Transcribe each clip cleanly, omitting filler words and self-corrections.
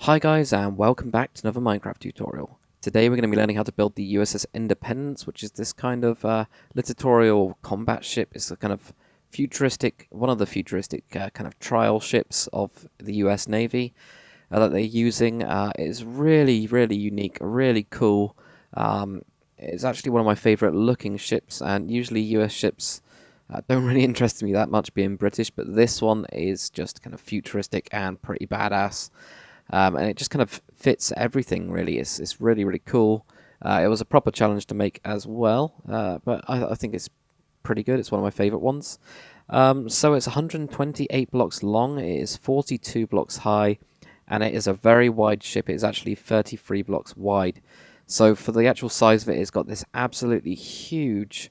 Hi guys, and welcome back to another Minecraft tutorial. Today we're going to be learning how to build the USS Independence, which is this kind of littoral combat ship. It's a kind of futuristic, one of the futuristic kind of trial ships of the US Navy that they're using. It's really unique, really cool. It's actually one of my favorite looking ships, and usually US ships don't really interest me that much being British, but this one is just kind of futuristic and pretty badass. And it just kind of fits everything, really. It's really cool. It was a proper challenge to make as well, but I think it's pretty good. It's one of my favorite ones. So it's 128 blocks long, it is 42 blocks high, and it is a very wide ship. It is actually 33 blocks wide. So for the actual size of it, it's got this absolutely huge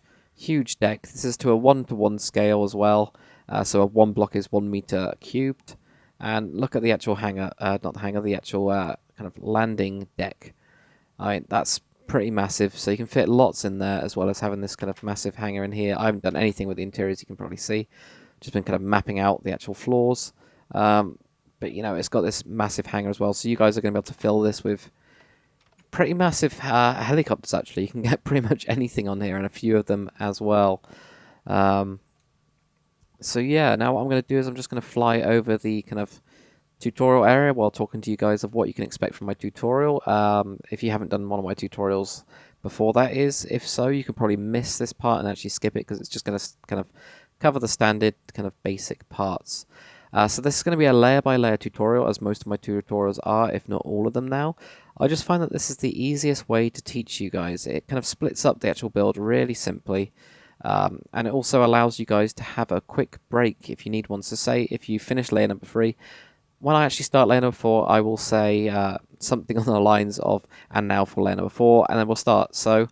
deck. This is to a 1-to-1 scale as well. So a 1 block is 1 meter cubed. And look at the actual hangar, not the hangar, the actual kind of landing deck. That's pretty massive, so you can fit lots in there, as well as having this kind of massive hangar in here. I haven't done anything with the interiors, you can probably see. Just been kind of mapping out the actual floors. But, you know, it's got this massive hangar as well, so you guys are going to be able to fill this with pretty massive helicopters, actually. You can get pretty much anything on here, and a few of them as well. So yeah, now what I'm going to do is I'm just going to fly over the kind of tutorial area while talking to you guys of what you can expect from my tutorial. If you haven't done one of my tutorials before, that is. If so, you can probably miss this part and actually skip it, because it's just going to kind of cover the standard kind of basic parts. So this is going to be a layer by layer tutorial, as most of my tutorials are, if not all of them now. I just find that this is the easiest way to teach you guys. It kind of splits up the actual build really simply. And it also allows you guys to have a quick break if you need one. So say if you finish layer number 3, when I actually start layer number 4, I will say something on the lines of, and now for layer number 4, and then we'll start. So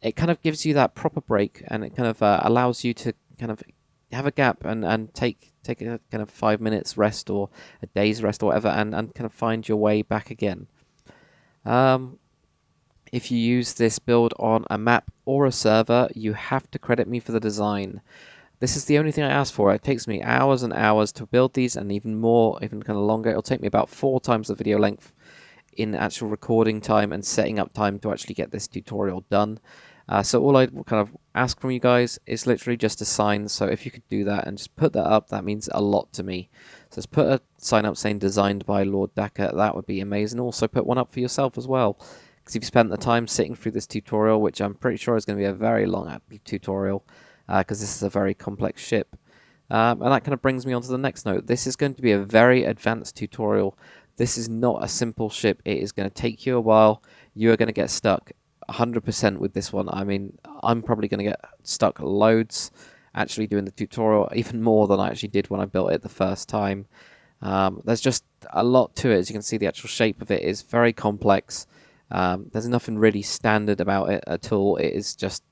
it kind of gives you that proper break, and it kind of allows you to kind of have a gap and take a kind of 5 minutes rest or a day's rest or whatever, and kind of find your way back again. If you use this build on a map or a server, you have to credit me for the design. This is the only thing I ask for. It takes me hours and hours to build these, and even more, even kind of longer. It'll take me about 4 times the video length in actual recording time and setting up time to actually get this tutorial done. So all I kind of ask from you guys is literally just a sign. So if you could do that and just put that up, that means a lot to me. So just put a sign up saying designed by Lord Daka. That would be amazing. Also put one up for yourself as well, because you've spent the time sitting through this tutorial, which I'm pretty sure is going to be a very long tutorial, because this is a very complex ship. And that kind of brings me on to the next note. This is going to be a very advanced tutorial. This is not a simple ship. It is going to take you a while. You are going to get stuck 100% with this one. I mean, I'm probably going to get stuck loads actually doing the tutorial, even more than I actually did when I built it the first time. There's just a lot to it. As you can see, the actual shape of it is very complex. There's nothing really standard about it at all. It is just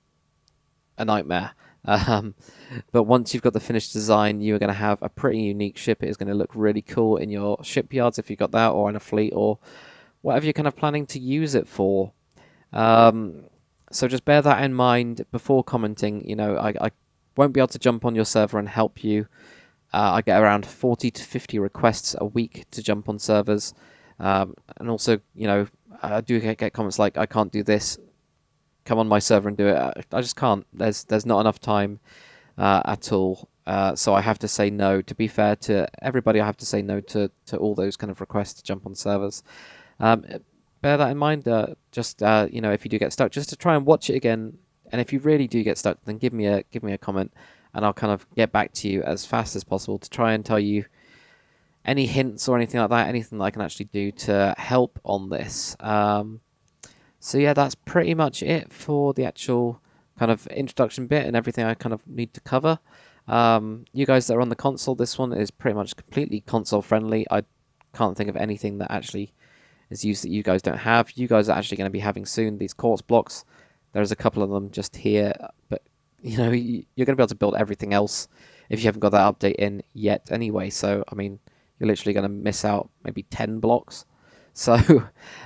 a nightmare. But once you've got the finished design, you're going to have a pretty unique ship. It is going to look really cool in your shipyards if you've got that, or in a fleet, or whatever you're kind of planning to use it for. So just bear that in mind before commenting. You know, I won't be able to jump on your server and help you. I get around 40 to 50 requests a week to jump on servers. And also, you know, I do get comments like, I can't do this, come on my server and do it. I just can't. There's not enough time at all. So I have to say no. To be fair to everybody, I have to say no to all those kind of requests to jump on servers. Bear that in mind. You know, if you do get stuck, just to try and watch it again. And if you really do get stuck, then give me a comment, and I'll kind of get back to you as fast as possible to try and tell you any hints or anything like that, anything that I can actually do to help on this. So yeah, that's pretty much it for the actual kind of introduction bit and everything I kind of need to cover. You guys that are on the console, this one is pretty much completely console friendly. I can't think of anything that actually is used that you guys don't have. You guys are actually going to be having soon these quartz blocks. There's a couple of them just here, but you know, you're going to be able to build everything else if you haven't got that update in yet anyway. So I mean, you're literally going to miss out maybe 10 blocks. So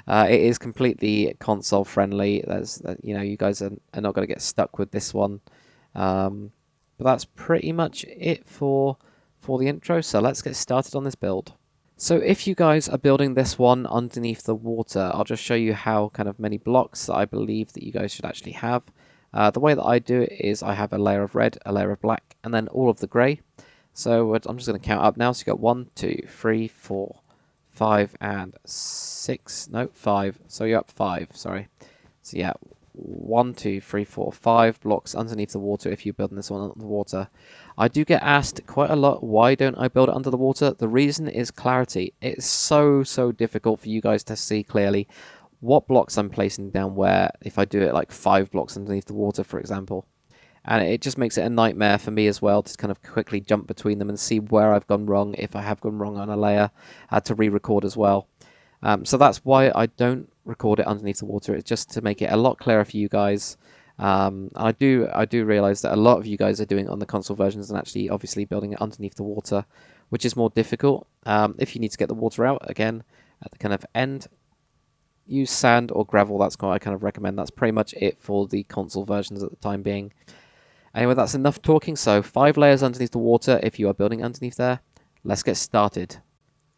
it is completely console friendly. There's, you know, you guys are not going to get stuck with this one. But that's pretty much it for the intro. So let's get started on this build. So if you guys are building this one underneath the water, I'll just show you how kind of many blocks that I believe that you guys should actually have. The way that I do it is I have a layer of red, a layer of black, and then all of the grey. So I'm just going to count up now. So you got 1, 2, 3, 4, 5, and 6. No, 5. So you're up 5, sorry. So yeah, 1, 2, 3, 4, 5 blocks underneath the water if you're building this one under the water. I do get asked quite a lot, why don't I build it under the water? The reason is clarity. It's so difficult for you guys to see clearly what blocks I'm placing down where, if I do it like 5 blocks underneath the water, for example. And it just makes it a nightmare for me as well to kind of quickly jump between them and see where I've gone wrong, if I have gone wrong on a layer, to re-record as well. So that's why I don't record it underneath the water. It's just to make it a lot clearer for you guys. I do realize that a lot of you guys are doing it on the console versions and actually obviously building it underneath the water, which is more difficult. If you need to get the water out, again, at the kind of end, use sand or gravel. That's what I kind of recommend. That's pretty much it for the console versions at the time being. Anyway, that's enough talking. So 5 layers underneath the water if you are building underneath there. Let's get started.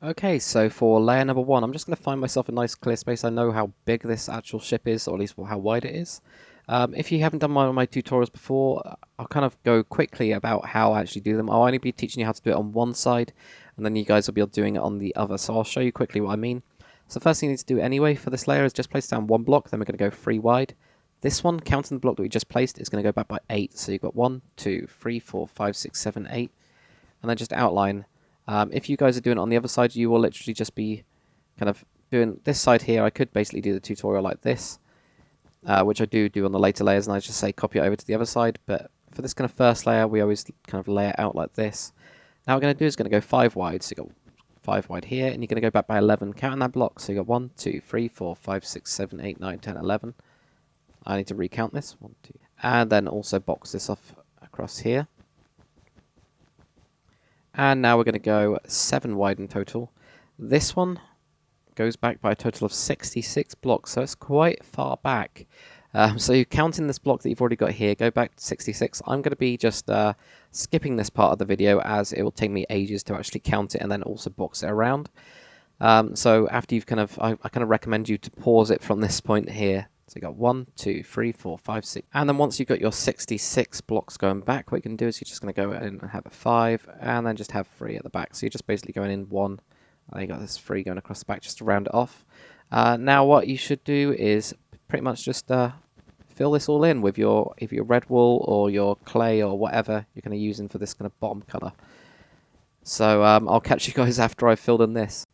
Okay, so for layer number 1, I'm just going to find myself a nice clear space. I know how big this actual ship is, or at least how wide it is. If you haven't done one of my tutorials before, I'll kind of go quickly about how I actually do them. I'll only be teaching you how to do it on one side, and then you guys will be doing it on the other. So I'll show you quickly what I mean. So the first thing you need to do anyway for this layer is just place down 1 block, then we're going to go 3 wide. This one, counting the block that we just placed, is going to go back by 8. So you've got 1, 2, 3, 4, 5, 6, 7, 8, and then just outline. If you guys are doing it on the other side, you will literally just be kind of doing this side here. I could basically do the tutorial like this, which I do on the later layers, and I just say copy it over to the other side. But for this kind of first layer, we always kind of lay it out like this. Now what we're going to do is going to go 5 wide. So you've got 5 wide here, and you're going to go back by 11, counting that block. So you've got 1, 2, 3, 4, 5, 6, 7, 8, 9, 10, 11. I need to recount this. 1, 2. And then also box this off across here. And now we're going to go 7 wide in total. This one goes back by a total of 66 blocks, so it's quite far back. So you're counting this block that you've already got here, go back to 66. I'm going to be just skipping this part of the video as it will take me ages to actually count it and then also box it around. So after you've kind of, I kind of recommend you to pause it from this point here. So you got 1, 2, 3, 4, 5, 6. And then once you've got your 66 blocks going back, what you can do is you're just going to go in and have a 5, and then just have 3 at the back. So you're just basically going in 1, and you got this 3 going across the back just to round it off. Now what you should do is pretty much just fill this all in with your red wool or your clay or whatever you're going to use for this kind of bottom colour. So I'll catch you guys after I've filled in this.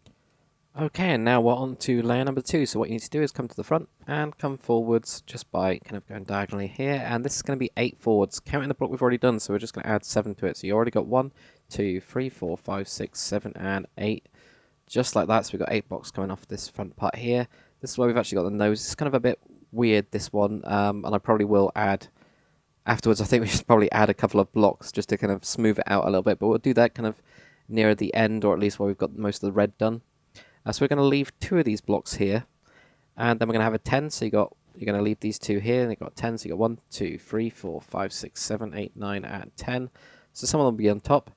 Okay, and now we're on to layer number 2. So what you need to do is come to the front and come forwards just by kind of going diagonally here. And this is going to be 8 forwards, counting the block we've already done. So we're just going to add 7 to it. So you already got 1, 2, 3, 4, 5, 6, 7, and 8. Just like that. So we've got 8 blocks coming off this front part here. This is where we've actually got the nose. It's kind of a bit weird, this one. And I probably will add afterwards. I think we should probably add a couple of blocks just to kind of smooth it out a little bit. But we'll do that kind of nearer the end, or at least where we've got most of the red done. So we're going to leave 2 of these blocks here, and then we're going to have a 10. So you're going to leave these 2 here, and you've got 10. So you got 1, 2, 3, 4, 5, 6, 7, 8, 9, and 10. So some of them will be on top.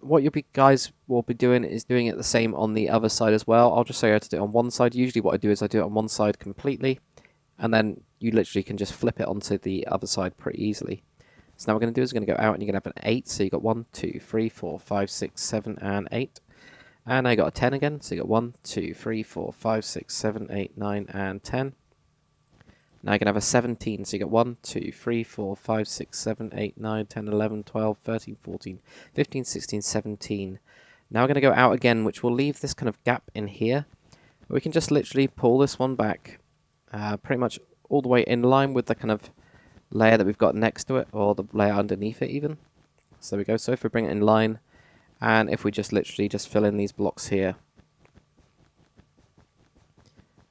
What you guys will be doing is doing it the same on the other side as well. I'll just show you how to do it on one side. Usually what I do is I do it on one side completely, and then you literally can just flip it onto the other side pretty easily. So now what we're going to do is we're going to go out, and you're going to have an 8. So you've got 1, 2, 3, 4, 5, 6, 7, and 8. And now you got a 10 again, so you got 1, 2, 3, 4, 5, 6, 7, 8, 9, and 10. Now you can have a 17, so you got 1, 2, 3, 4, 5, 6, 7, 8, 9, 10, 11, 12, 13, 14, 15, 16, 17. Now we're going to go out again, which will leave this kind of gap in here. We can just literally pull this one back, pretty much all the way in line with the kind of layer that we've got next to it, or the layer underneath it even. So there we go. So if we bring it in line, and if we just literally just fill in these blocks here,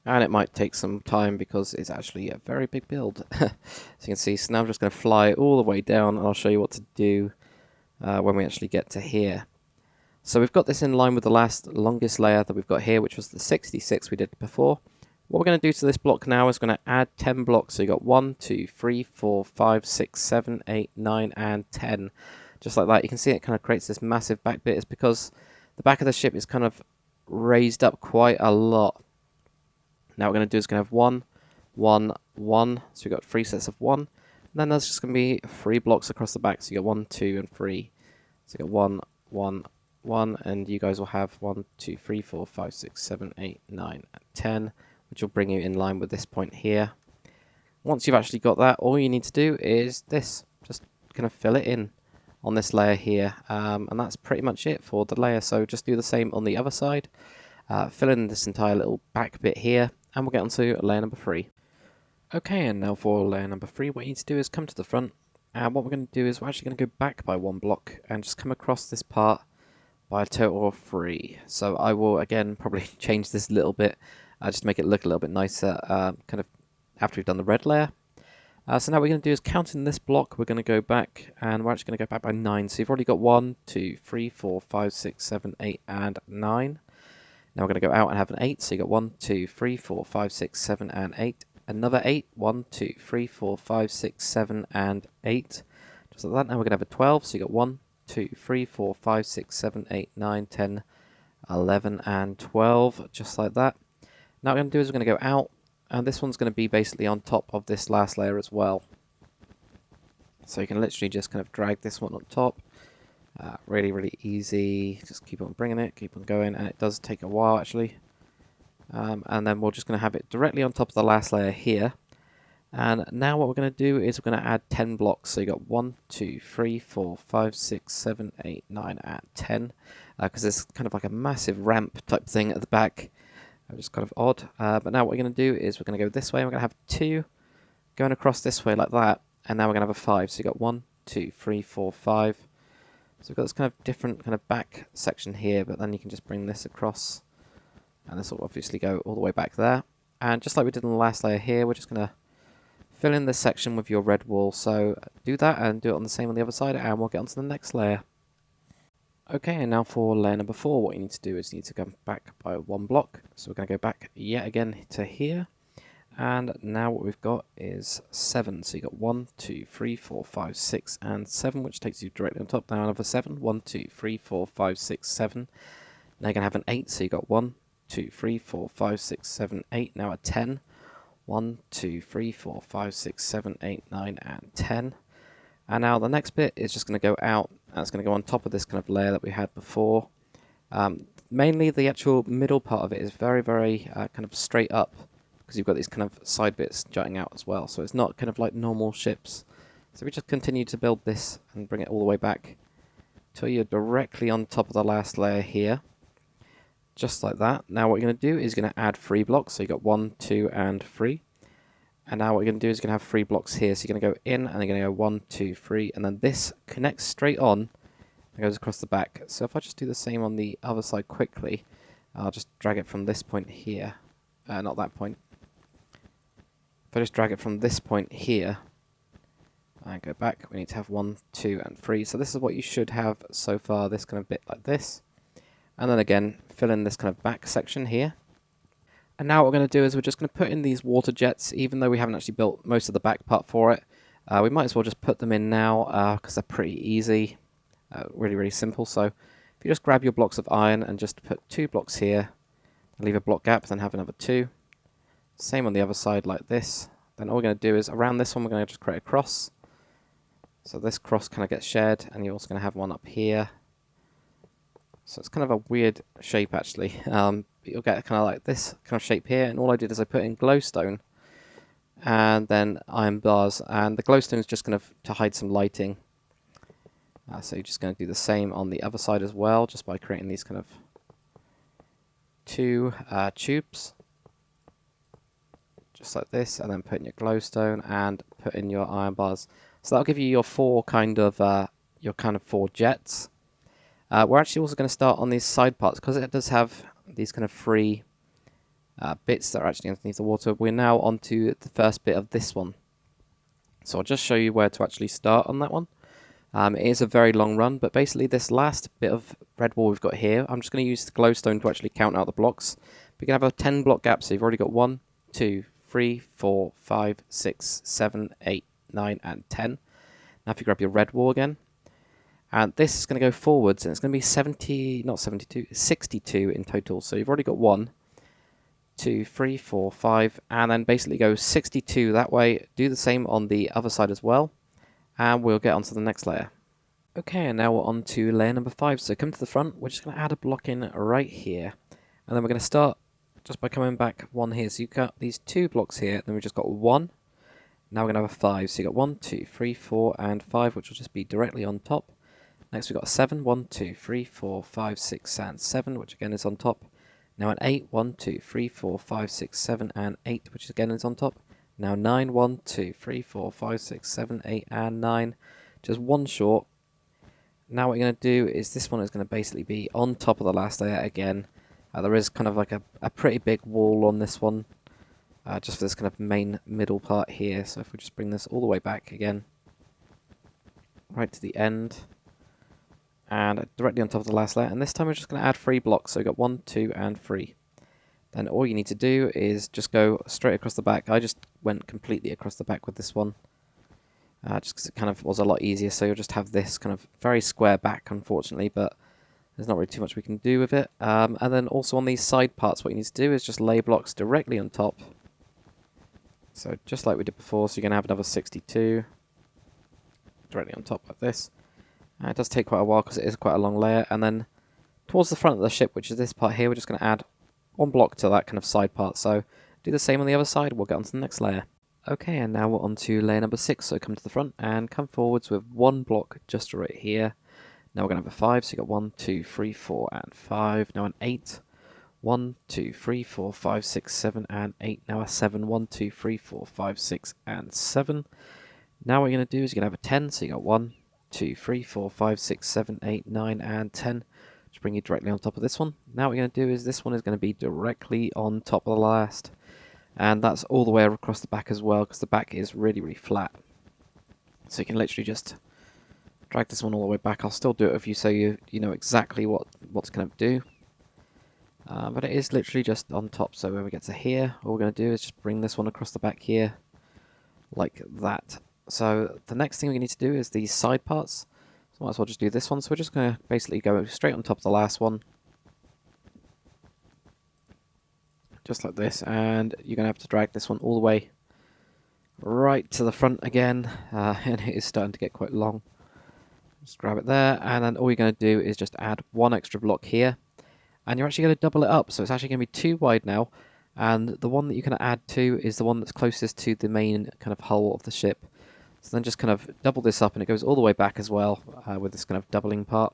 and it might take some time because it's actually a very big build. As you can see, so now I'm just going to fly all the way down, and I'll show you what to do when we actually get to here. So we've got this in line with the longest layer that we've got here, which was the 66 we did before. What we're going to do to this block now is going to add 10 blocks. So you got 1, 2, 3, 4, 5, 6, 7, 8, 9, and 10. Just like that. You can see it kind of creates this massive back bit. It's because the back of the ship is kind of raised up quite a lot. Now what we're going to do is going to have 1, 1, 1. So we've got 3 sets of 1. And then there's just going to be 3 blocks across the back. So you got 1, 2, and 3. So you got 1, 1, 1. And you guys will have 1, 2, 3, 4, 5, 6, 7, 8, 9, and 10. Which will bring you in line with this point here. Once you've actually got that, all you need to do is this. Just kind of fill it in on this layer here. And that's pretty much it for the layer. So just do the same on the other side. Fill in this entire little back bit here. And we'll get on to layer number 3. Okay, and now for layer number 3, what you need to do is come to the front. And what we're going to do is we're actually going to go back by 1 block and just come across this part by a total of 3. So I will, again, probably change this a little bit. Just to make it look a little bit nicer, kind of after we've done the red layer. So now what we're going to do is count in this block, we're going to go back, and we're actually going to go back by 9. So you've already got 1, 2, 3, 4, 5, 6, 7, 8, and 9. Now we're going to go out and have an 8, so you've got 1, 2, 3, 4, 5, 6, 7, and 8. Another 8, 1, 2, 3, 4, 5, 6, 7, and 8. Just like that. Now we're going to have a 12, so you've got 1, 2, 3, 4, 5, 6, 7, 8, 9, 10, 11, and 12, just like that. Now what we're going to do is we're going to go out, and this one's going to be basically on top of this last layer as well. So you can literally just kind of drag this one on top. Really, really easy. Just keep on bringing it, keep on going, and it does take a while actually. And then we're just going to have it directly on top of the last layer here. And now what we're going to do is we're going to add 10 blocks. So you got 1, 2, 3, 4, 5, 6, 7, 8, 9, and 10. Because there's kind of like a massive ramp type thing at the back. Which is kind of odd. But now what we're going to do is we're going to go this way. And we're going to have 2 going across this way like that. And now we're going to have a 5. So you got 1, 2, 3, 4, 5. So we've got this kind of different kind of back section here. But then you can just bring this across. And this will obviously go all the way back there. And just like we did on the last layer here, we're just going to fill in this section with your red wool. So do that and do it on the same on the other side. And we'll get on to the next layer. Okay, and now for layer number 4, what you need to do is you need to come back by 1 block. So we're going to go back yet again to here. And now what we've got is 7. So you've got 1, 2, 3, 4, 5, 6, and 7, which takes you directly on top. Now another 7. 1, 2, 3, 4, 5, 6, 7. Now you're going to have an 8. So you've got 1, 2, 3, 4, 5, 6, 7, 8. Now a 10. 1, 2, 3, 4, 5, 6, 7, 8, 9, and 10. And now the next bit is just going to go out, and it's going to go on top of this kind of layer that we had before. Mainly the actual middle part of it is very, very kind of straight up, because you've got these kind of side bits jutting out as well. So it's not kind of like normal ships. So we just continue to build this and bring it all the way back till you're directly on top of the last layer here. Just like that. Now what you're going to do is you're going to add 3 blocks. So you've got 1, 2, and 3. And now what you're going to do is you're going to have 3 blocks here. So you're going to go in, and you're going to go 1, 2, 3. And then this connects straight on and goes across the back. So if I just do the same on the other side quickly, I'll just drag it from this point here. Not that point. If I just drag it from this point here and go back, we need to have 1, 2, and 3. So this is what you should have so far, this kind of bit like this. And then again, fill in this kind of back section here. And now what we're going to do is we're just going to put in these water jets, even though we haven't actually built most of the back part for it. We might as well just put them in now, because they're pretty easy. Really, really simple. So if you just grab your blocks of iron and just put 2 blocks here, leave a block gap, then have another 2. Same on the other side like this. Then all we're going to do is around this one we're going to just create a cross. So this cross kind of gets shared, and you're also going to have one up here. So it's kind of a weird shape actually. You'll get kind of like this kind of shape here, and all I did is I put in glowstone and then iron bars, and the glowstone is just going to hide some lighting. So you're just going to do the same on the other side as well, just by creating these kind of 2 tubes. Just like this, and then put in your glowstone and put in your iron bars. So that'll give you your 4 kind of 4 jets. We're actually also going to start on these side parts, because it does have these kind of 3 bits that are actually underneath the water. We're now onto the first bit of this one. So I'll just show you where to actually start on that one. It is a very long run, but basically this last bit of red wall we've got here, I'm just going to use the glowstone to actually count out the blocks. We're going to have a 10 block gap, so you've already got 1, 2, 3, 4, 5, 6, 7, 8, 9, and 10. Now if you grab your red wall again, And this is going to go forwards, and it's going to be 70, not 72, 62 in total. So you've already got 1, 2, 3, 4, 5, and then basically go 62 that way. Do the same on the other side as well, and we'll get onto the next layer. Okay, and now we're on to layer number 5. So come to the front, we're just going to add a block in right here. And then we're going to start just by coming back 1 here. So you've got these 2 blocks here, then we've just got 1. Now we're going to have a 5. So you've got 1, 2, 3, 4, and 5, which will just be directly on top. Next we've got a 7, 1, 2, 3, 4, 5, 6, and 7, which again is on top. Now an 8, 1, 2, 3, 4, 5, 6, 7, and 8, which again is on top. Now 9, 1, 2, 3, 4, 5, 6, 7, 8, and 9. Just 1 short. Now what you're going to do is this one is going to basically be on top of the last layer again. There is kind of like a pretty big wall on this one, just for this kind of main middle part here. So if we just bring this all the way back again, right to the end, and directly on top of the last layer, and this time we're just going to add 3 blocks. So we've got 1, 2, and 3. Then all you need to do is just go straight across the back. I just went completely across the back with this one, just because it kind of was a lot easier. So you'll just have this kind of very square back, unfortunately, but there's not really too much we can do with it. And then also on these side parts, what you need to do is just lay blocks directly on top. So just like we did before, so you're going to have another 62 directly on top like this. It does take quite a while because it is quite a long layer. And then towards the front of the ship, which is this part here, we're just going to add 1 block to that kind of side part. So do the same on the other side. We'll get on to the next layer. Okay, and now we're on to layer number 6. So come to the front and come forwards with 1 block just right here. Now we're going to have a 5, so you got 1, 2, 3, 4, and 5. Now an 8. 1, 2, 3, 4, 5, 6, 7, and 8. Now a 7. 1, 2, 3, 4, 5, 6, and 7. Now what you're going to do is you're going to have a 10, so you got 1, 2, 3, 4, 5, 6, 7, 8, 9, and 10. Just bring you directly on top of this one. Now what you're going to do is this one is going to be directly on top of the last. And that's all the way across the back as well, because the back is really, really flat. So you can literally just drag this one all the way back. I'll still do it with you so you know exactly what's going to do. But it is literally just on top. So when we get to here, all we're going to do is just bring this one across the back here, like that. So the next thing we need to do is these side parts. So might as well just do this one. So we're just going to basically go straight on top of the last one, just like this. And you're going to have to drag this one all the way right to the front again, and it is starting to get quite long. Just grab it there, and then all you're going to do is just add 1 extra block here, and you're actually going to double it up, so it's actually going to be 2 wide now, and the one that you're going to add to is the one that's closest to the main kind of hull of the ship. So then just kind of double this up, and it goes all the way back as well, with this kind of doubling part.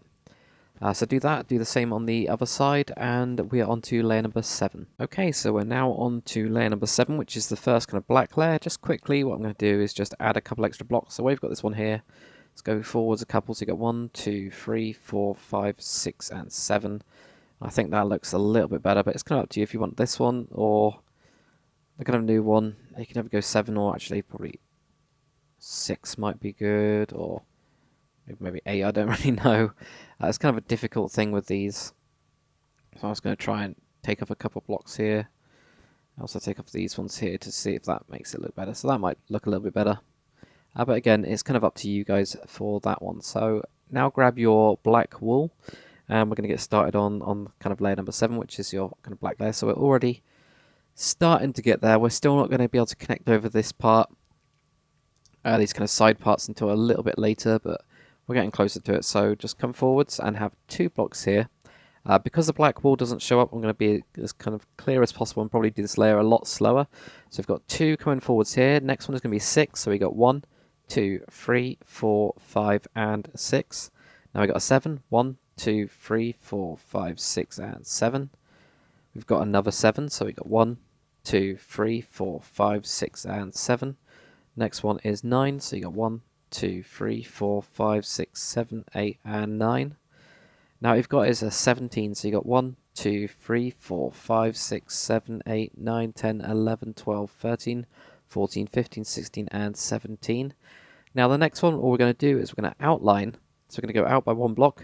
So do that, do the same on the other side, and we are on to layer number 7. Okay, so we're now on to layer number 7, which is the first kind of black layer. Just quickly, what I'm going to do is just add a couple extra blocks. So we've got this one here. Let's go forwards a couple. So you got 1, 2, 3, 4, 5, 6, and 7. I think that looks a little bit better, but it's kind of up to you if you want this one or the kind of new one. You can either go 7 or actually probably 6 might be good, or maybe 8, I don't really know. It's kind of a difficult thing with these. So I was going to try and take off a couple blocks here. I also take off these ones here to see if that makes it look better. So that might look a little bit better. But again, it's kind of up to you guys for that one. So now grab your black wool, and we're going to get started on kind of layer number 7, which is your kind of black layer. So we're already starting to get there. We're still not going to be able to connect over this part, these kind of side parts, until a little bit later, but we're getting closer to it. So just come forwards and have 2 blocks here. Because the black wool doesn't show up, I'm going to be as kind of clear as possible and probably do this layer a lot slower. So we've got 2 coming forwards here. Next one is going to be 6. So we got 1, 2, 3, 4, 5, and 6. Now we got a 7. 1, 2, 3, 4, 5, 6, and 7. We've got another 7. So we got 1, 2, 3, 4, 5, 6, and 7. Next one is 9. So you got 1, 2, 3, 4, 5, 6, 7, 8, and 9. Now we've got is a 17, so you got 1, 2, 3, 4, 5, 6, 7, 8, 9, 10, 11, 12, 13, 14, 15, 16, and 17. Now the next one, all we're going to do is we're going to outline. So we're going to go out by 1 block,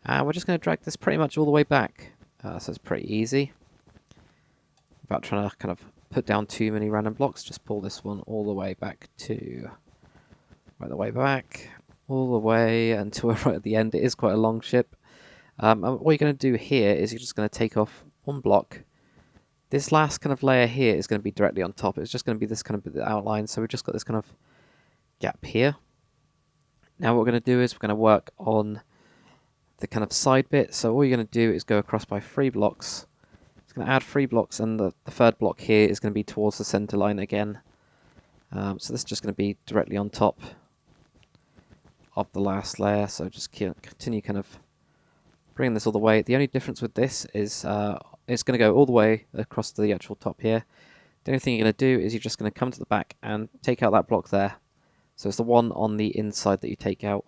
and we're just going to drag this pretty much all the way back. So it's pretty easy. Without trying to kind of put down too many random blocks, just pull this one all the way back to... right the way back, all the way until we're right at the end. It is quite a long ship. And what you're going to do here is you're just going to take off one block. This last kind of layer here is going to be directly on top. It's just going to be this kind of outline. So we've just got this kind of gap here. Now what we're going to do is we're going to work on the kind of side bit. So all you're going to do is go across by 3 blocks. It's going to add 3 blocks, and the third block here is going to be towards the center line again. So this is just going to be directly on top of the last layer. So just continue kind of bringing this all the way. The only difference with this is it's going to go all the way across to the actual top here. The only thing you're going to do is you're just going to come to the back and take out that block there. So it's the one on the inside that you take out.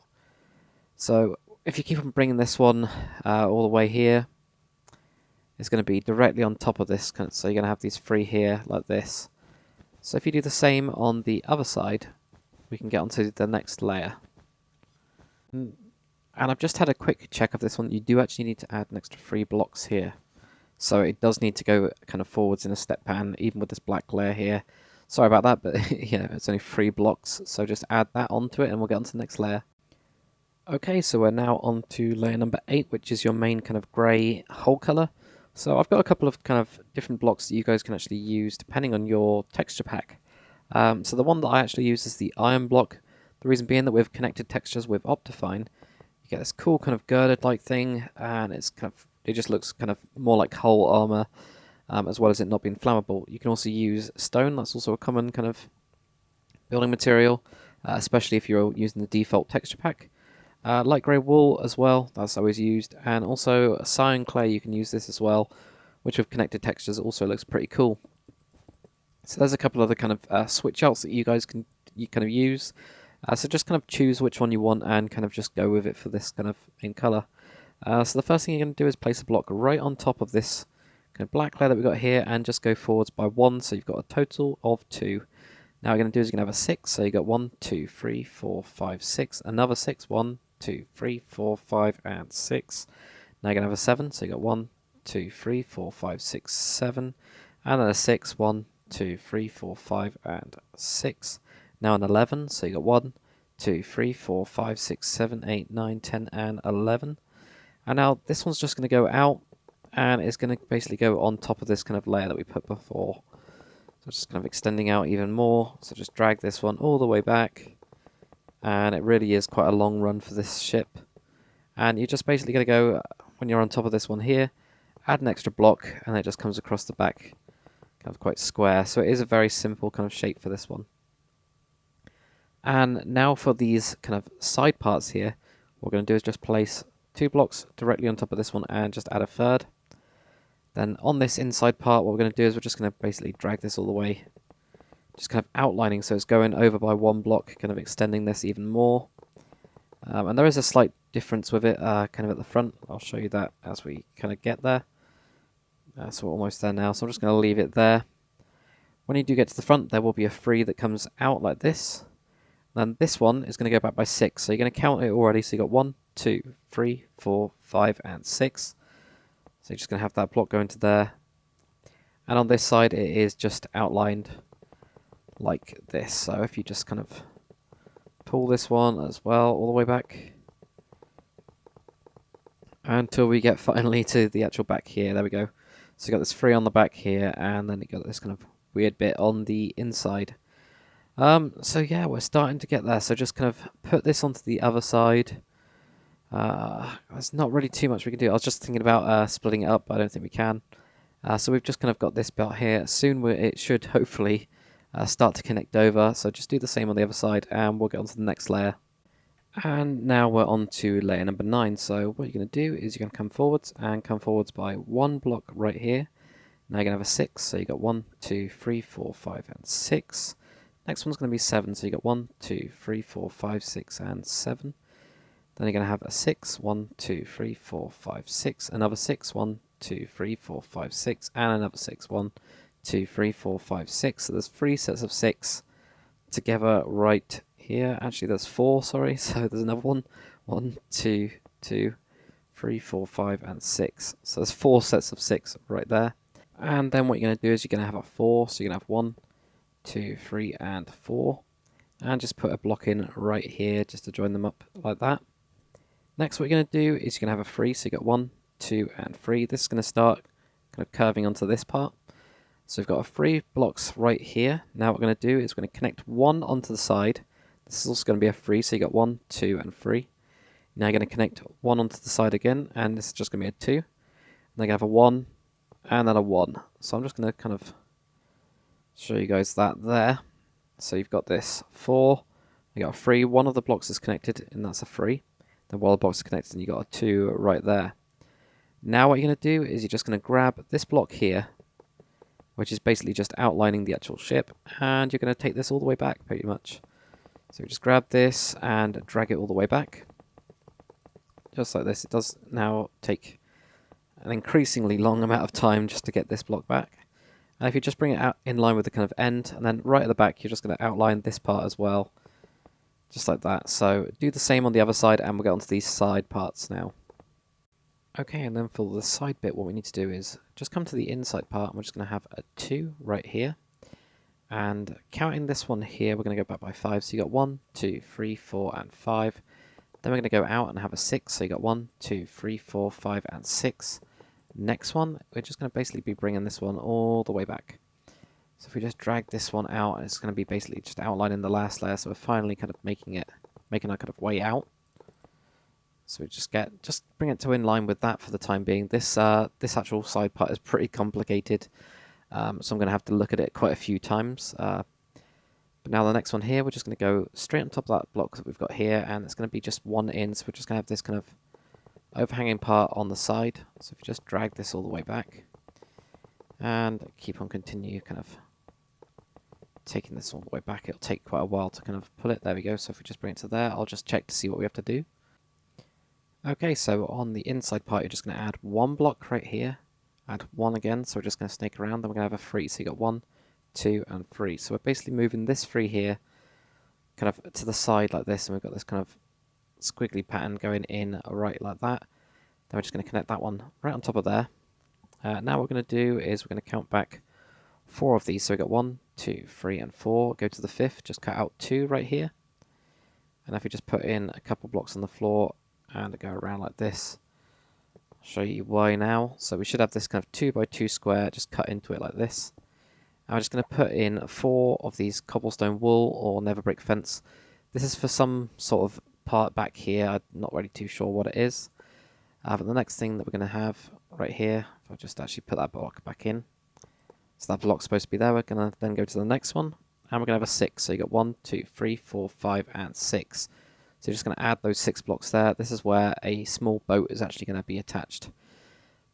So if you keep on bringing this one all the way here, it's going to be directly on top of this. So you're going to have these 3 here like this. So if you do the same on the other side, we can get onto the next layer. And I've just had a quick check of this one. You do actually need to add an extra 3 blocks here. So it does need to go kind of forwards in a step pattern, even with this black layer here. Sorry about that, but yeah, it's only 3 blocks. So just add that onto it and we'll get onto the next layer. Okay, so we're now on to layer number 8, which is your main kind of grey hull colour. So I've got a couple of kind of different blocks that you guys can actually use depending on your texture pack. So the one that I actually use is the iron block. The reason being that we've connected textures with Optifine, you get this cool kind of girded like thing, and it just looks kind of more like hull armor, as well as it not being flammable. You can also use stone. That's also a common kind of building material, especially if you're using the default texture pack. Light grey wool as well, that's always used, and also cyan clay, you can use this as well, which with connected textures also looks pretty cool. So there's a couple other kind of switch outs that you guys can kind of use. So just kind of choose which one you want and kind of just go with it for this kind of main colour. So the first thing you're going to do is place a block right on top of this kind of black layer that we've got here and just go forwards by 1, so you've got a total of 2. Now what you're going to do is you're going to have a 6, so you've got 1, 2, 3, 4, 5, 6, another 6, 1, 2, 3, 4, 5, and 6. Now you're going to have a 7, so you got 1, 2, 3, 4, 5, 6, 7, and then a 6, 1, 2, 3, 4, 5, and 6. Now an 11, so you got 1, 2, 3, 4, 5, 6, 7, 8, 9, 10, and 11. And now this one's just going to go out, and it's going to basically go on top of this kind of layer that we put before. So just kind of extending out even more. So just drag this one all the way back. And it really is quite a long run for this ship. And you're just basically going to go, when you're on top of this one here, add an extra block, and it just comes across the back, kind of quite square. So it is a very simple kind of shape for this one. And now for these kind of side parts here, what we're going to do is just place 2 blocks directly on top of this one and just add a third. Then on this inside part, what we're going to do is we're just going to basically drag this all the way, just kind of outlining, so it's going over by 1 block, kind of extending this even more. And there is a slight difference with it, kind of at the front. I'll show you that as we kind of get there. So we're almost there now, so I'm just going to leave it there. When you do get to the front, there will be a 3 that comes out like this. Then this one is going to go back by 6, so you're going to count it already. So you got 1, 2, 3, 4, 5, and 6. So you're just going to have that block go into there. And on this side, it is just outlined like this. So if you just kind of pull this one as well all the way back until we get finally to the actual back here. There we go. So you got this 3 on the back here, and then you got this kind of weird bit on the inside. So yeah, we're starting to get there. So just kind of put this onto the other side. There's not really too much we can do. I was just thinking about splitting it up, but I don't think we can. So we've just kind of got this bit here. Soon it should hopefully start to connect over. So just do the same on the other side, and we'll get on to the next layer. And now we're on to layer number 9. So what you're going to do is you're going to come forwards by 1 block right here. Now you're going to have a 6. So you got 1, 2, 3, 4, 5, and 6. Next one's going to be 7. So you got 1, 2, 3, 4, 5, 6, and 7. Then you're going to have a 6, 1, 2, 3, 4, 5, 6, another 6, 1, 2, 3, 4, 5, 6, and another 6, 1, 2, 3, 4, 5, 6. So there's 3 sets of 6 together right here. Actually, there's 4, sorry. So there's another one. 1, 2, 2, 3, 4, 5, and 6. So there's 4 sets of 6 right there. And then what you're going to do is you're going to have a 4. So you're going to have 1, 2, 3, and 4. and just put a block in right here just to join them up like that. Next, what you're going to do is you're going to have a 3, so you got 1, 2, and 3. This is going to start kind of curving onto this part. So we've got 3 blocks right here. Now what we're going to do is we're going to connect 1 onto the side. This is also going to be a 3, so you got 1, 2, and 3. Now you're going to connect 1 onto the side again, and this is just going to be a 2. And then you have a 1, and then a 1. So I'm just going to kind of show you guys that there. So you've got this 4, you got a 3, one of the blocks is connected, and that's a 3. Then one of the blocks is connected, and you got a 2 right there. Now what you're going to do is you're just going to grab this block here, which is basically just outlining the actual ship, and you're going to take this all the way back, pretty much. So just grab this and drag it all the way back. Just like this. It does now take an increasingly long amount of time just to get this block back. And if you just bring it out in line with the kind of end, and then right at the back, you're just going to outline this part as well. Just like that. So do the same on the other side, and we'll get onto these side parts now. Okay, and then for the side bit, what we need to do is just come to the inside part, and we're just going to have a 2 right here. And counting this one here, we're going to go back by 5. So you got 1, 2, 3, 4, and 5. Then we're going to go out and have a 6. So you got 1, 2, 3, 4, 5, and 6. Next one, we're just going to basically be bringing this one all the way back. So if we just drag this one out, it's going to be basically just outlining the last layer. So we're finally kind of making our kind of way out. So we just bring it to in line with that for the time being. This actual side part is pretty complicated, so I'm going to have to look at it quite a few times. But now the next one here, we're just going to go straight on top of that block that we've got here, and it's going to be just one in. So we're just going to have this kind of overhanging part on the side. So if you just drag this all the way back and keep on continue kind of taking this all the way back, it'll take quite a while to kind of pull it. There we go. So if we just bring it to there, I'll just check to see what we have to do. Okay, so on the inside part, you're just going to add 1 block right here, add 1 again, so we're just going to snake around, then we're going to have a 3, so you got 1, 2, and 3. So we're basically moving this 3 here kind of to the side like this, and we've got this kind of squiggly pattern going in right like that. Then we're just going to connect that one right on top of there. Now what we're going to do is we're going to count back 4 of these. So we've got 1, 2, 3, and 4. Go to the 5th, just cut out 2 right here. And if we just put in a couple blocks on the floor and go around like this, I'll show you why now. So we should have this kind of 2 by 2 square, just cut into it like this. And we're just going to put in 4 of these cobblestone wool or NetherBrick Fence. This is for some sort of part back here. I'm not really too sure what it is. But the next thing that we're going to have right here, if I just actually put that block back in. So that block's supposed to be there. We're going to then go to the next one, and we're going to have a 6. So you got 1, 2, 3, 4, 5, and 6. So you're just going to add those 6 blocks there. This is where a small boat is actually going to be attached.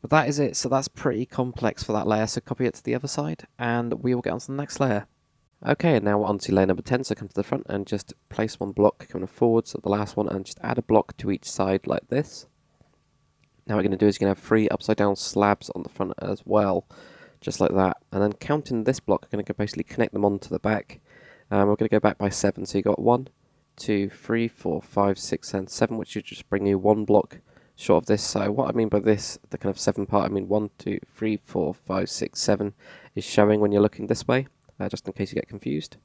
But that is it. So that's pretty complex for that layer. So copy it to the other side, and we will get on to the next layer. Okay, and now we're on to layer number 10. So come to the front and just place 1 block coming forwards of the last one, and just add a block to each side like this. Now what we're going to do is you're going to have 3 upside down slabs on the front as well, just like that. And then counting this block, we're going to basically connect them onto the back. We're going to go back by 7. So you got 1, 2, 3, 4, 5, 6, and 7, which should just bring you 1 block short of this. So what I mean by this, the kind of 7 part, I mean 1, 2, 3, 4, 5, 6, 7 is showing when you're looking this way, just in case you get confused.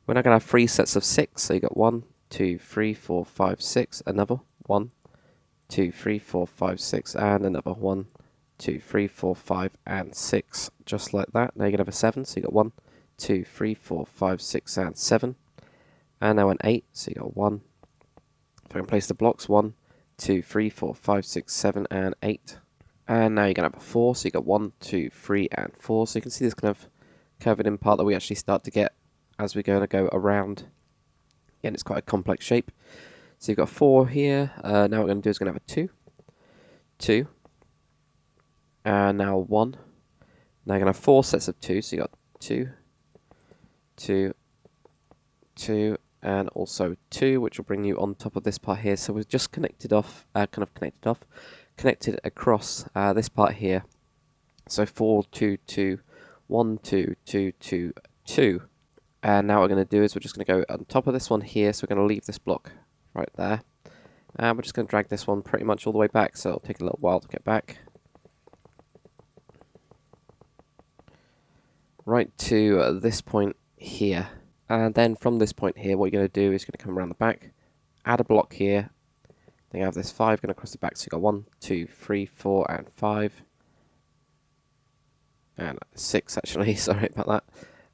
We're now going to have 3 sets of 6. So you got 1, 2, 3, 4, 5, 6, another 1, 2, 3, 4, 5, 6, and another 1, 2, 3, 4, 5, and 6, just like that. Now you're going to have a 7, so you got 1, 2, 3, 4, 5, 6, and 7. And now an 8, so you got 1. If I can place the blocks, 1, 2, 3, 4, 5, 6, 7, and 8. And now you're going to have a 4, so you got 1, 2, 3, and 4. So you can see this kind of curved in part that we actually start to get as we're going to go around. Again, it's quite a complex shape. So you've got 4 here. Now what we're going to do is we're going to have a 2, 2, and now 1. Now you're going to have 4 sets of 2, so you got 2, 2, 2, and also 2, which will bring you on top of this part here. So we've just connected across this part here. So 4, 2, 2, 1, 2, 2, 2, 2. And now what we're going to do is we're just going to go on top of this one here. So we're going to leave this block right there. And we're just going to drag this one pretty much all the way back. So it'll take a little while to get back. Right to this point here. And then from this point here, what you're going to do is you're going to come around the back, add a block here. Then you have this 5 going across the back, so you've got 1, 2, 3, 4, and 5. And 6 actually, sorry about that.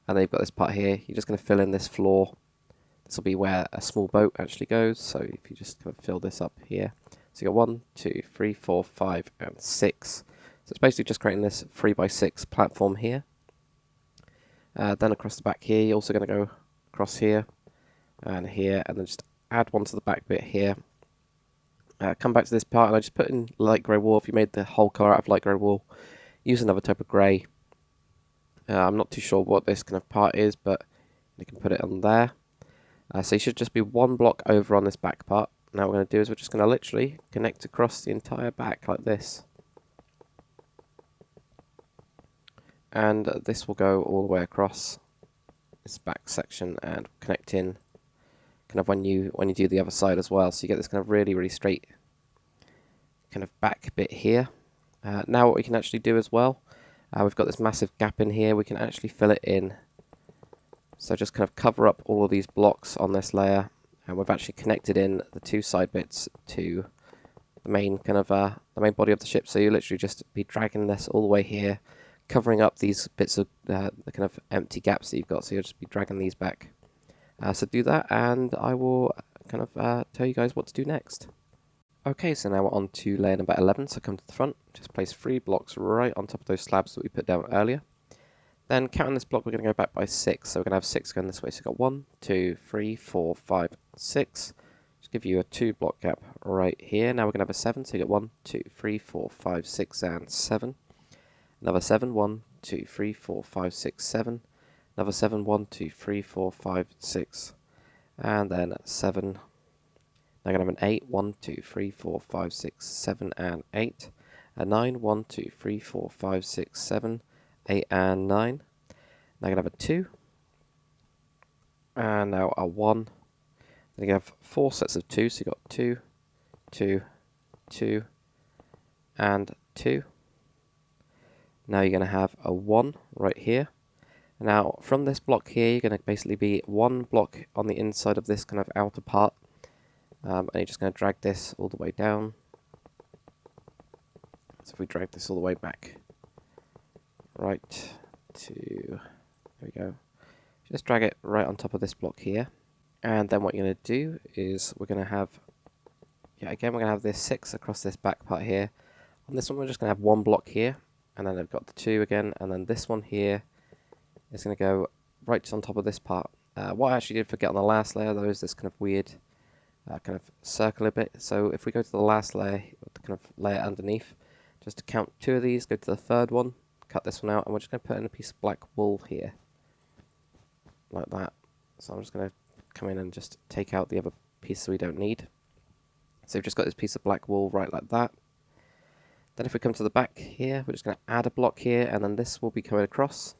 And then you've got this part here, you're just going to fill in this floor. This will be where a small boat actually goes, so if you just kind of fill this up here. So you've got 1, 2, 3, 4, 5, and 6. So it's basically just creating this 3x6 platform here. Then across the back here, you're also going to go across here, and then just add one to the back bit here. Come back to this part, and I just put in light grey wool. If you made the whole colour out of light grey wool, use another type of grey. I'm not too sure what this kind of part is, but you can put it on there. So you should just be one block over on this back part. Now what we're going to do is we're just going to literally connect across the entire back like this. And this will go all the way across this back section and connect in kind of when you do the other side as well. So you get this kind of really straight kind of back bit here. Now what we can actually do as well, we've got this massive gap in here, we can actually fill it in. So just kind of cover up all of these blocks on this layer, and we've actually connected in the two side bits to the main kind of the main body of the ship. So you literally just be dragging this all the way here, covering up these bits of the kind of empty gaps that you've got. So you'll just be dragging these back. So do that, and I will kind of tell you guys what to do next. Okay, so now we're on to layer number 11. So come to the front, just place 3 blocks right on top of those slabs that we put down earlier. Then counting this block, we're going to go back by 6. So we're going to have 6 going this way. So we've got 1, 2, 3, 4, 5, 6. Just give you a 2 block gap right here. Now we're going to have a 7. So you get 1, 2, 3, 4, 5, 6, and 7. Another 7. 1, 2, 3, 4, 5, 6, 7. Another 7. 1, 2, 3, 4, 5, 6. And then 7. Now we're going to have an 8. 1, 2, 3, 4, 5, 6, 7, and 8. A 9. 1, 2, 3, 4, 5, 6, 7. 8 and 9. Now I'm going to have a 2. And now a 1. Then you have 4 sets of 2. So you've got 2, 2, 2, and 2. Now you're going to have a 1 right here. Now from this block here, you're going to basically be 1 block on the inside of this kind of outer part. And you're just going to drag this all the way down. So if we drag this all the way back, right to, there we go, just drag it right on top of this block here. And then what you're going to do is we're going to have, again we're going to have this 6 across this back part here. On this one we're just going to have 1 block here, and then I've got the 2 again, and then this one here is going to go right on top of this part. What I actually did forget on the last layer though is this kind of weird kind of circular bit. So if we go to the last layer, the kind of layer underneath, just to count 2 of these, go to the 3rd one, cut this one out, and we're just going to put in a piece of black wool here, like that. So I'm just going to come in and just take out the other piece we don't need. So we've just got this piece of black wool right like that. Then if we come to the back here, we're just going to add a block here, and then this will be coming across.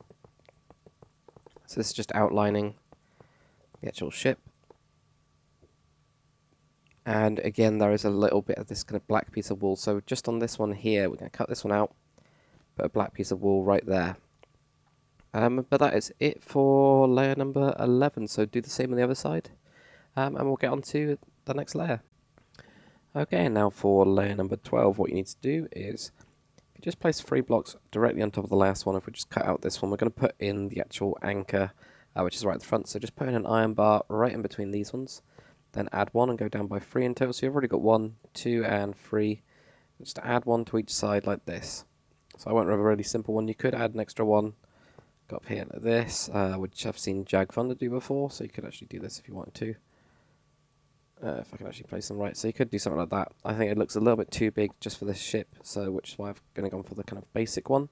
So this is just outlining the actual ship. And again, there is a little bit of this kind of black piece of wool. So just on this one here, we're going to cut this one out, put a black piece of wool right there. But that is it for layer number 11. So do the same on the other side, and we'll get on to the next layer. Okay, now for layer number 12, what you need to do is if you just place 3 blocks directly on top of the last one. If we just cut out this one, we're going to put in the actual anchor, which is right at the front. So just put in an iron bar right in between these ones. Then add 1 and go down by 3 in total. So you've already got 1, 2, and 3. Just add 1 to each side like this. So I went with a really simple one. You could add an extra 1. Got up here like this, which I've seen Jag Thunder do before. So you could actually do this if you wanted to. If I can actually place them right. So you could do something like that. I think it looks a little bit too big just for this ship, so which is why I've gone for the kind of basic one.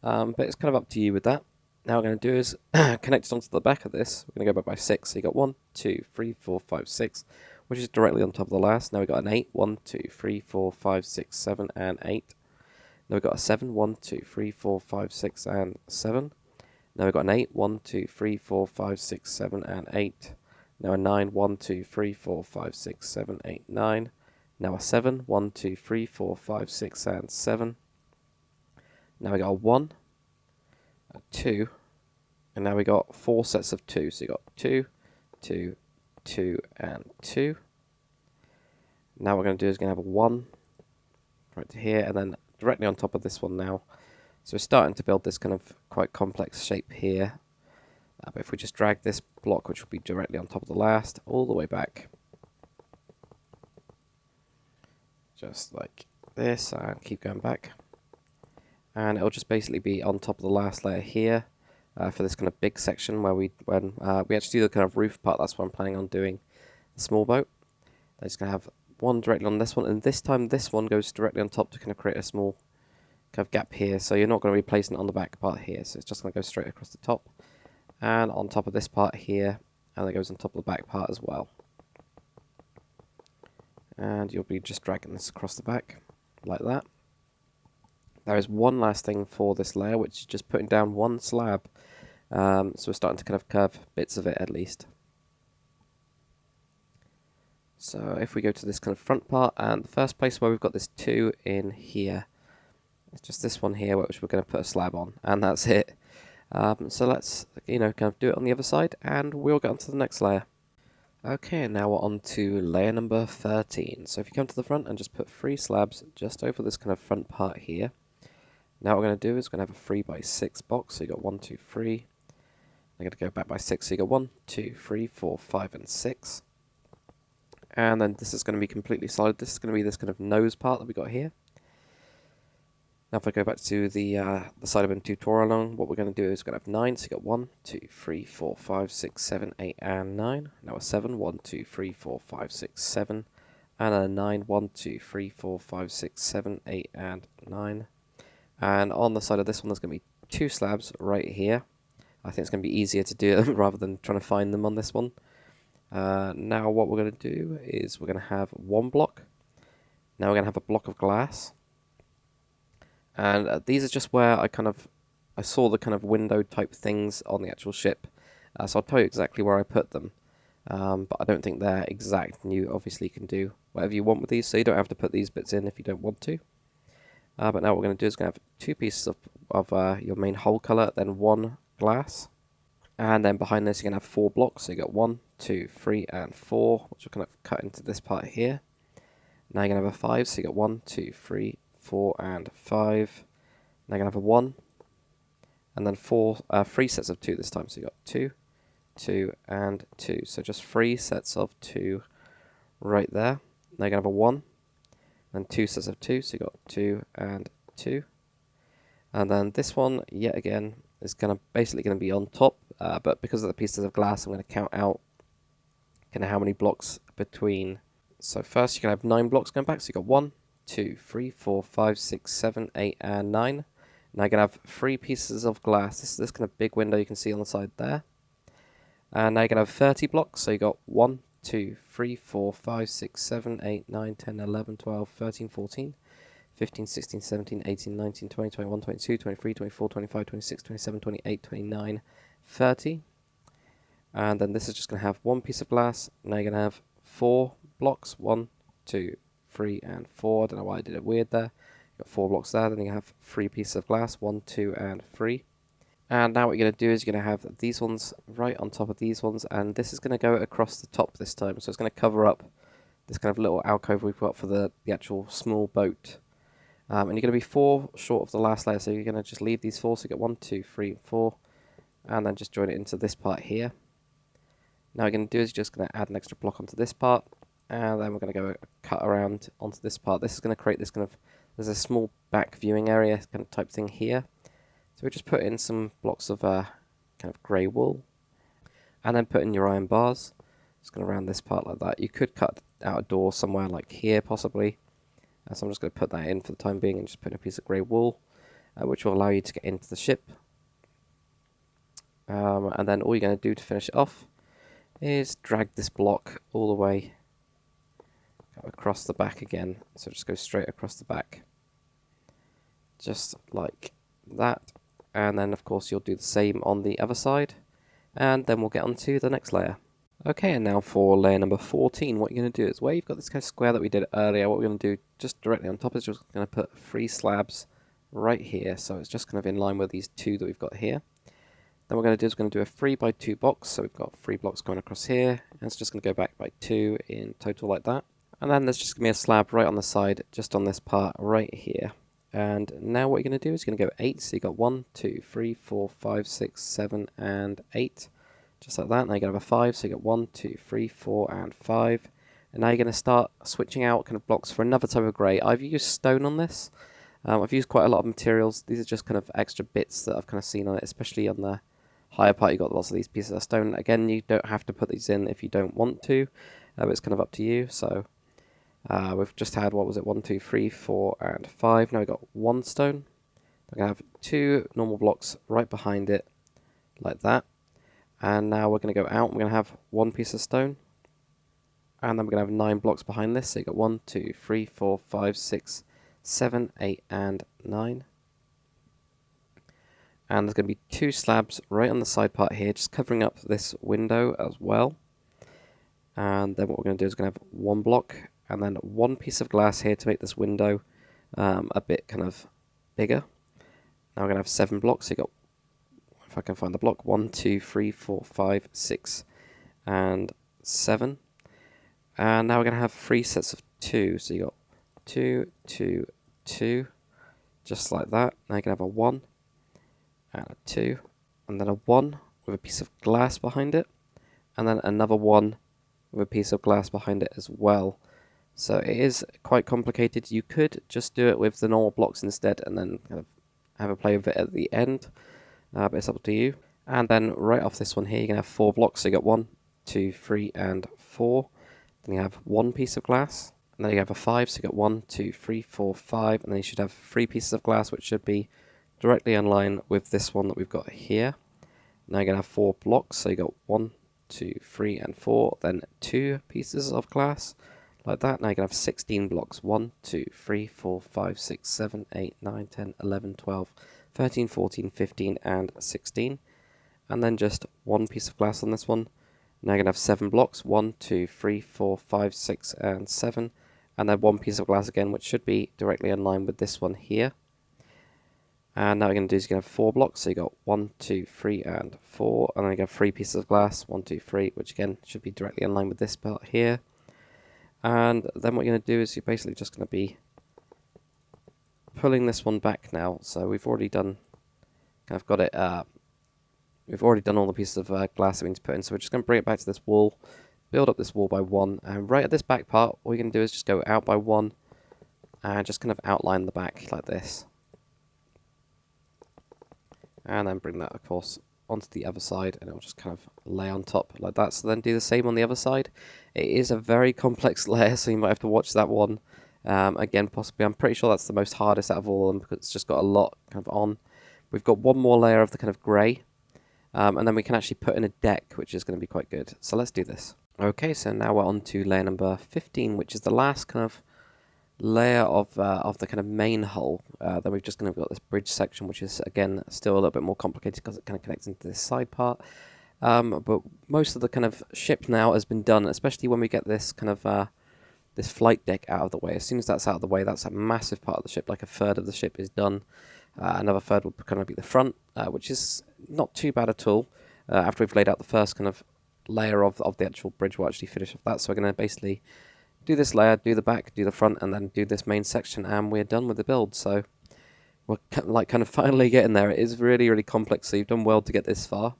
But it's kind of up to you with that. Now what I'm going to do is connect it onto the back of this. We're going to go back by 6. So you got 1, 2, 3, 4, 5, 6, which is directly on top of the last. Now we've got an 8. 1, 2, 3, 4, 5, 6, 7, and 8. Now we've got a 7. 1, 2, 3, 4, 5, 6, and 7. Now we've got an 8. 1, 2, 3, 4, 5, 6, 7, and 8. Now a 9. 1, 2, 3, 4, 5, 6, 7, 8, 9. Now a 7. 1, 2, 3, 4, 5, 6, and 7. Now we got a 1, a 2, And now we got 4 sets of 2. So you got 2, 2, 2, and 2. Now what we're going to do is going to have a 1 right to here, and then directly on top of this one now. So we're starting to build this kind of quite complex shape here. But if we just drag this block, which will be directly on top of the last, all the way back, just like this, and keep going back, and it'll just basically be on top of the last layer here for this kind of big section where we actually do the kind of roof part. That's what I'm planning on doing. The small boat. I'm just going to have one directly on this one, and this time this one goes directly on top to kind of create a small kind of gap here. So you're not going to be placing it on the back part here. So it's just going to go straight across the top, and on top of this part here, and it goes on top of the back part as well. And you'll be just dragging this across the back like that. There is one last thing for this layer, which is just putting down one slab. So we're starting to kind of curve bits of it at least. So if we go to this kind of front part, and the first place where we've got this 2 in here, it's just this one here which we're going to put a slab on, and that's it. So let's, kind of do it on the other side, and we'll get on to the next layer. Okay, now we're on to layer number 13. So if you come to the front and just put 3 slabs just over this kind of front part here. Now what we're going to do is we're going to have a 3 by 6 box. So you got 1, 2, 3. I'm going to go back by 6. So you got 1, 2, 3, 4, 5, and 6. And then this is going to be completely solid. This is going to be this kind of nose part that we got here. Now if I go back to the side of a tutorial on, what we're going to do is we're going to have 9. So you got 1, 2, 3, 4, 5, 6, 7, 8, and 9. Now a 7, 1, 2, 3, 4, 5, 6, 7. And a 9, 1, 2, 3, 4, 5, 6, 7, 8, and 9. And on the side of this one, there's going to be 2 slabs right here. I think it's going to be easier to do them rather than trying to find them on this one. Now what we're going to do is we're going to have 1 block. Now we're going to have a block of glass. And these are just where I saw the kind of window type things on the actual ship. So I'll tell you exactly where I put them. But I don't think they're exact, and you obviously can do whatever you want with these, so you don't have to put these bits in if you don't want to. But now what we're going to do is going to have 2 pieces of your main hull colour, then 1 glass. And then behind this you're going to have 4 blocks, so you got 1, 2, 3, and 4, which will kind of cut into this part here. Now you're going to have a 5, so you got 1, 2, 3, 4, and 5. Now you're going to have a 1, and then 3 sets of 2 this time, so you got 2, 2, and 2. So just 3 sets of 2 right there. Now you're going to have a 1, and 2 sets of 2, so you got 2 and 2. And then this one, yet again, is basically going to be on top, but because of the pieces of glass, I'm going to count out how many blocks between. So first you're going to have 9 blocks going back, so you've got 1, 2, 3, 4, 5, 6, 7, 8, and 9. Now you're going to have 3 pieces of glass. This is this kind of big window you can see on the side there. And now you're going to have 30 blocks, so you got 1, 2, 3, 4, 5, 6, 7, 8, 9, 10, 11, 12, 13, 14, 15, 16, 17, 18, 19, 20, 21, 22, 23, 24, 25, 26, 27, 28, 29, 30. And then this is just going to have 1 piece of glass. Now you're going to have 4 blocks. 1, 2, 3, and 4. I don't know why I did it weird there. You've got 4 blocks there. Then you have 3 pieces of glass. 1, 2, and 3. And now what you're going to do is you're going to have these ones right on top of these ones. And this is going to go across the top this time. So it's going to cover up this kind of little alcove we've got for the actual small boat. And you're going to be 4 short of the last layer. So you're going to just leave these 4. So you get 1, 2, 3, 4. And then just join it into this part here. Now what you're going to do is you're just going to add an extra block onto this part, and then we're going to go cut around onto this part. This is going to create this there's a small back viewing area kind of type thing here. So we just put in some blocks of kind of grey wool, and then put in your iron bars. Just going to round this part like that. You could cut out a door somewhere like here possibly. So I'm just going to put that in for the time being and just put in a piece of grey wool, which will allow you to get into the ship. And then all you're going to do to finish it off is drag this block all the way across the back again. So just go straight across the back, just like that. And then of course you'll do the same on the other side, and then we'll get on to the next layer. Okay, and now for layer number 14, what you're going to do is where you've got this kind of square that we did earlier, what we're going to do just directly on top is just going to put 3 slabs right here. So it's just kind of in line with these 2 that we've got here. Then what we're going to do is we're going to do a 3 by 2 box. So we've got 3 blocks going across here, and it's just going to go back by 2 in total like that. And then there's just going to be a slab right on the side, just on this part right here. And now what you're going to do is you're going to go 8. So you got 1, 2, 3, 4, 5, 6, 7, and 8. Just like that. Now you're going to have a 5. So you got 1, 2, 3, 4, and 5. And now you're going to start switching out kind of blocks for another type of grey. I've used stone on this. I've used quite a lot of materials. These are just kind of extra bits that I've kind of seen on it, especially on the higher part. You've got lots of these pieces of stone. Again, you don't have to put these in if you don't want to. But it's kind of up to you. So we've just had, what was it, 1, 2, 3, 4, and 5. Now we've got 1 stone. We're going to have 2 normal blocks right behind it, like that. And now we're going to go out. We're going to have 1 piece of stone. And then we're going to have 9 blocks behind this. So you've got 1, 2, 3, 4, 5, 6, 7, 8, and 9. And there's going to be 2 slabs right on the side part here, just covering up this window as well. And then what we're going to do is we're going to have 1 block, and then 1 piece of glass here to make this window a bit kind of bigger. Now we're going to have 7 blocks. So you got, if I can find the block, 1, 2, 3, 4, 5, 6, and 7. And now we're going to have 3 sets of 2. So you got 2, 2, 2, just like that. Now you're going to have a 1, and a 2, and then a 1 with a piece of glass behind it, and then another 1 with a piece of glass behind it as well. So it is quite complicated. You could just do it with the normal blocks instead, and then kind of have a play with it at the end, but it's up to you. And then right off this one here, you're going to have 4 blocks. So you got 1, 2, 3, and 4. Then you have 1 piece of glass, and then you have a 5, so you got 1, 2, 3, 4, 5, and then you should have 3 pieces of glass, which should be directly in line with this one that we've got here. Now you're going to have 4 blocks, so you got 1, 2, 3, and 4, then 2 pieces of glass, like that. Now you're going to have 16 blocks, 1, 2, 3, 4, 5, 6, 7, 8, 9, 10, 11, 12, 13, 14, 15, and 16. And then just 1 piece of glass on this one. Now you're going to have 7 blocks, 1, 2, 3, 4, 5, 6, and 7. And then 1 piece of glass again, which should be directly in line with this one here. And now what you're going to do is you're going to have 4 blocks, so you got 1, 2, 3, and 4. And then you have 3 pieces of glass, 1, 2, 3, which again should be directly in line with this part here. And then what you're going to do is you're basically just going to be pulling this one back now. So we've already done, kind of got it, we've already done all the pieces of glass that we need to put in, so we're just going to bring it back to this wall, build up this wall by 1, and right at this back part, all you're going to do is just go out by 1, and just kind of outline the back like this. And then bring that, of course, onto the other side, and it'll just kind of lay on top like that. So then do the same on the other side. It is a very complex layer, so you might have to watch that one again, possibly. I'm pretty sure that's the most hardest out of all of them, because it's just got a lot kind of on. We've got 1 more layer of the kind of grey. And then we can actually put in a deck, which is going to be quite good. So let's do this. Okay, so now we're on to layer number 15, which is the last kind of layer of the kind of main hull. Then we've just kind of got this bridge section, which is, again, still a little bit more complicated because it kind of connects into this side part. But most of the kind of ship now has been done, especially when we get this kind of this flight deck out of the way. As soon as that's out of the way, that's a massive part of the ship. Like a third of the ship is done. Another third will kind of be the front, which is not too bad at all. After we've laid out the first kind of layer of the actual bridge, we'll actually finish off that. So we're going to basically do this layer, do the back, do the front, and then do this main section, and we're done with the build. So we're like kind of finally getting there. It is really, really complex, so you've done well to get this far.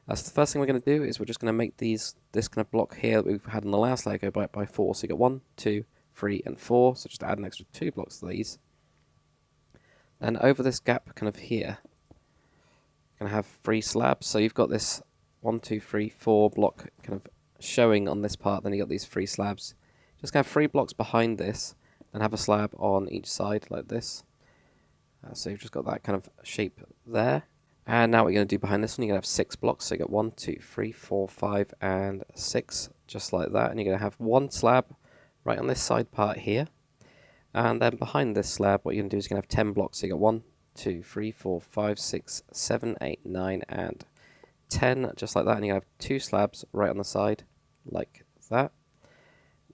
So the first thing we're going to do is we're just going to make this kind of block here that we've had in the last layer go by 4. So you got 1, 2, 3, and 4. So just add an extra 2 blocks to these. And over this gap kind of here, you're going to have 3 slabs. So you've got this 1, 2, 3, 4 block kind of showing on this part. Then you've got these 3 slabs. Just going to have 3 blocks behind this and have a slab on each side like this. So you've just got that kind of shape there. And now what you're going to do behind this one, you're going to have 6 blocks. So you got 1, 2, 3, 4, 5, and 6, just like that. And you're going to have 1 slab right on this side part here. And then behind this slab, what you're going to do is you're going to have 10 blocks. So you got 1, 2, 3, 4, 5, 6, 7, 8, 9, and 10, just like that. And you have 2 slabs right on the side, like that.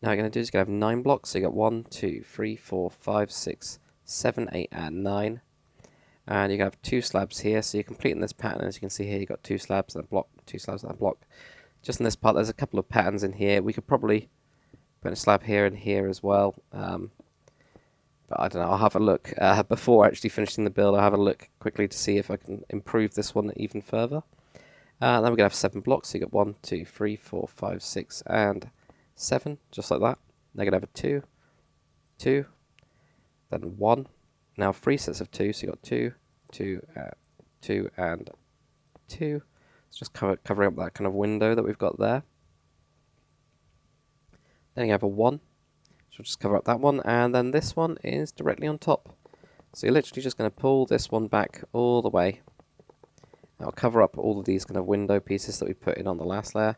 Now you're going to do is you're going to have 9 blocks. So you got 1, 2, 3, 4, 5, 6, 7, 8, and 9. And you have 2 slabs here, so you're completing this pattern. As you can see here, you've got 2 slabs and a block, 2 slabs and a block. Just in this part, there's a couple of patterns in here. We could probably put a slab here and here as well. But I don't know, I'll have a look. Before actually finishing the build, I'll have a look quickly to see if I can improve this one even further. Then we're going to have 7 blocks, so you've got 1, 2, 3, 4, 5, 6, and 7, just like that. They're going to have a 2, 2, then 1. Now 3 sets of 2, so you've got 2, 2, 2, and 2. It's just covering up that kind of window that we've got there. Then you have a 1. So we'll just cover up that one, and then this one is directly on top. So you're literally just going to pull this one back all the way. That'll cover up all of these kind of window pieces that we put in on the last layer.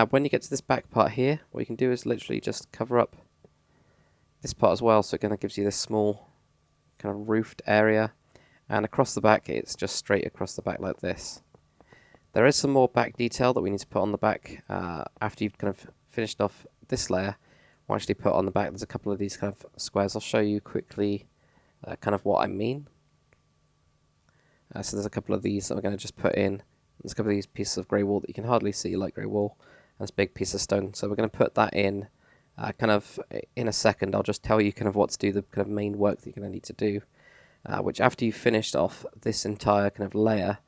When you get to this back part here, what you can do is literally just cover up this part as well, so it kind of gives you this small kind of roofed area. And across the back, it's just straight across the back like this. There is some more back detail that we need to put on the back after you've kind of finished off this layer. We'll actually put on the back, there's a couple of these kind of squares. I'll show you quickly kind of what I mean. So there's a couple of these that we're going to just put in. There's a couple of these pieces of grey wool that you can hardly see, like grey wool. And this big piece of stone. So we're going to put that in kind of in a second. I'll just tell you kind of what to do, the kind of main work that you're going to need to do. Which after you've finished off this entire kind of layer,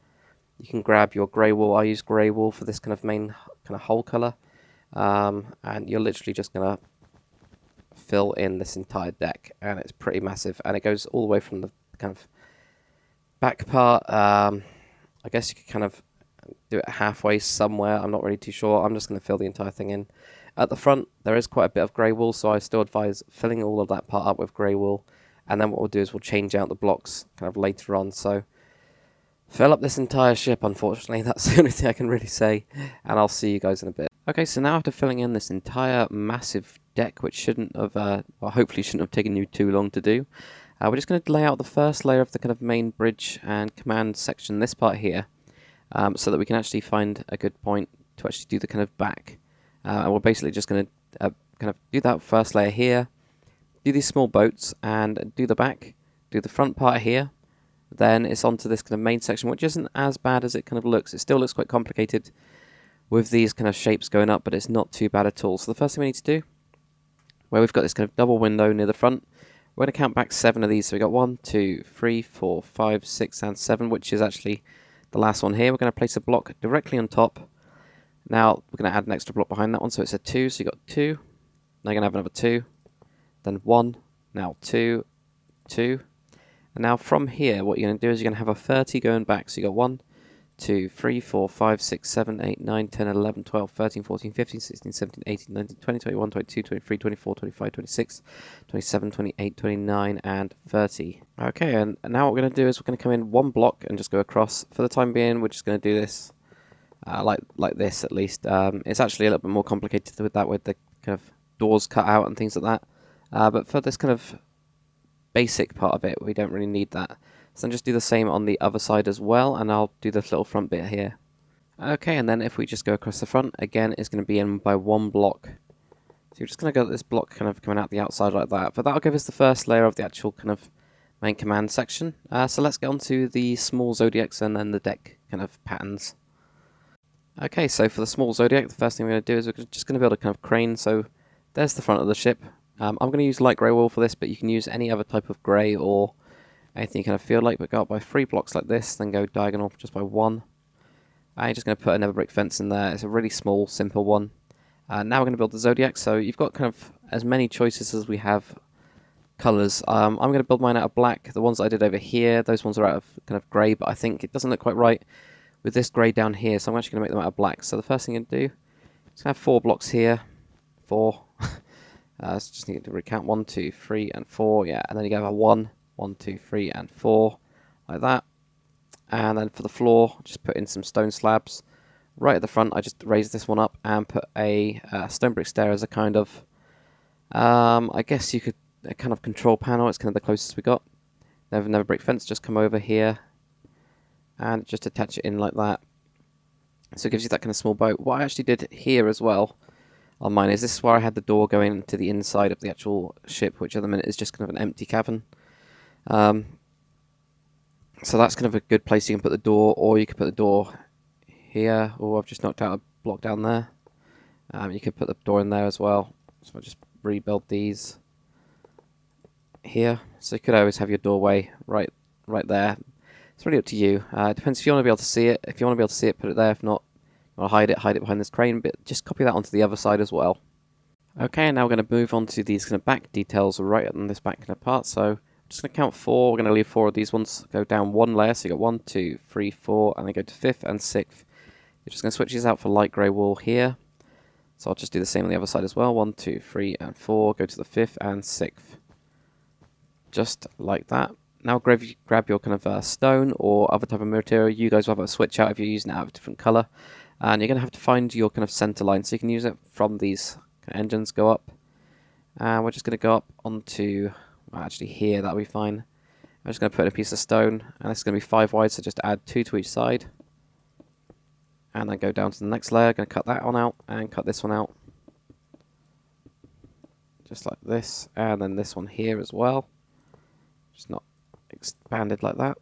you can grab your grey wool. I use grey wool for this kind of main kind of whole colour. And you're literally just going to fill in this entire deck, and it's pretty massive, and it goes all the way from the kind of back part. I guess you could kind of do it halfway somewhere. I'm not really too sure. I'm just going to fill the entire thing in. At the front, there is quite a bit of grey wool, so I still advise filling all of that part up with grey wool, and then what we'll do is we'll change out the blocks kind of later on. So fill up this entire ship, unfortunately. That's the only thing I can really say, and I'll see you guys in a bit. Okay, so now after filling in this entire massive deck, which shouldn't have, well, hopefully shouldn't have taken you too long to do, we're just going to lay out the first layer of the kind of main bridge and command section, this part here, so that we can actually find a good point to actually do the kind of back. And we're basically just going to kind of do that first layer here, do these small boats, and do the back, do the front part here. Then it's onto this kind of main section, which isn't as bad as it kind of looks. It still looks quite complicated with these kind of shapes going up, but it's not too bad at all. So the first thing we need to do, where we've got this kind of double window near the front, we're going to count back 7 of these. So we've got 1, 2, 3, 4, 5, 6, and 7, which is actually the last one here. We're going to place a block directly on top. Now we're going to add an extra block behind that one, so it's a 2. So you've got 2, now you're going to have another 2, then 1, now 2, 2. And now from here, what you're going to do is you're going to have a 30 going back. So you've got 1, 2, 3, 4, 5, 6, 7, 8, 9, 10, 11, 12, 13, 14, 15, 16, 17, 18, 19, 20, 21, 22, 23, 24, 25, 26, 27, 28, 29, and 30. Okay, and now what we're going to do is we're going to come in 1 block and just go across. For the time being, we're just going to do this like this at least. It's actually a little bit more complicated with that, with the kind of doors cut out and things like that. But for this kind of basic part of it, we don't really need that. So then just do the same on the other side as well, and I'll do this little front bit here. Okay, and then if we just go across the front, again, it's going to be in by 1 block. So you're just going to go this block kind of coming out the outside like that. But that'll give us the first layer of the actual kind of main command section. So let's get on to the small zodiacs and then the deck kind of patterns. Okay, so for the small zodiac, the first thing we're going to do is we're just going to build a kind of crane. So there's the front of the ship. I'm going to use light grey wool for this, but you can use any other type of grey or anything you kind of feel like, but go up by 3 blocks like this, then go diagonal just by 1. And you're just going to put a NetherBrick Fence in there. It's a really small, simple one. Now we're going to build the zodiac, so you've got kind of as many choices as we have colours. I'm going to build mine out of black. The ones that I did over here, those ones are out of kind of grey, but I think it doesn't look quite right with this grey down here, so I'm actually going to make them out of black. So the first thing I'm going to do is have 4 blocks here. 4. So just need to recount 1, 2, 3, and 4. Yeah, and then you go have 1, 1, 2, 3, and 4, like that. And then for the floor, just put in some stone slabs. Right at the front, I just raised this one up and put a stone brick stair as a kind of, I guess you could, a kind of control panel. It's kind of the closest we got. Then NetherBrick Fence, just come over here and just attach it in like that. So it gives you that kind of small boat. What I actually did here as well on mine is this is where I had the door going to the inside of the actual ship, which at the minute is just kind of an empty cavern. So that's kind of a good place you can put the door, or you could put the door here. Oh, I've just knocked out a block down there. You could put the door in there as well. So I'll just rebuild these here. So you could always have your doorway right there. It's really up to you. It depends if you want to be able to see it. If you want to be able to see it, put it there. If not, you want to hide it behind this crane. But just copy that onto the other side as well. Okay, now we're going to move on to these kind of back details right on this back kind of part. So I'm just going to count 4. We're going to leave 4 of these ones. Go down 1 layer. So you got 1, 2, 3, 4, and then go to 5th and 6th. You're just going to switch these out for light grey wool here. So I'll just do the same on the other side as well. 1, 2, 3, and 4. Go to the 5th and 6th. Just like that. Now grab your kind of stone or other type of material. You guys will have a switch out if you're using it out of a different colour. And you're going to have to find your kind of centre line. So you can use it from these kind of engines. Go up. And we're just going to go up onto, well, actually here, that'll be fine. I'm just going to put in a piece of stone. And this is going to be 5 wide, so just add 2 to each side. And then go down to the next layer. Going to cut that one out and cut this one out. Just like this. And then this one here as well. Just not expanded like that.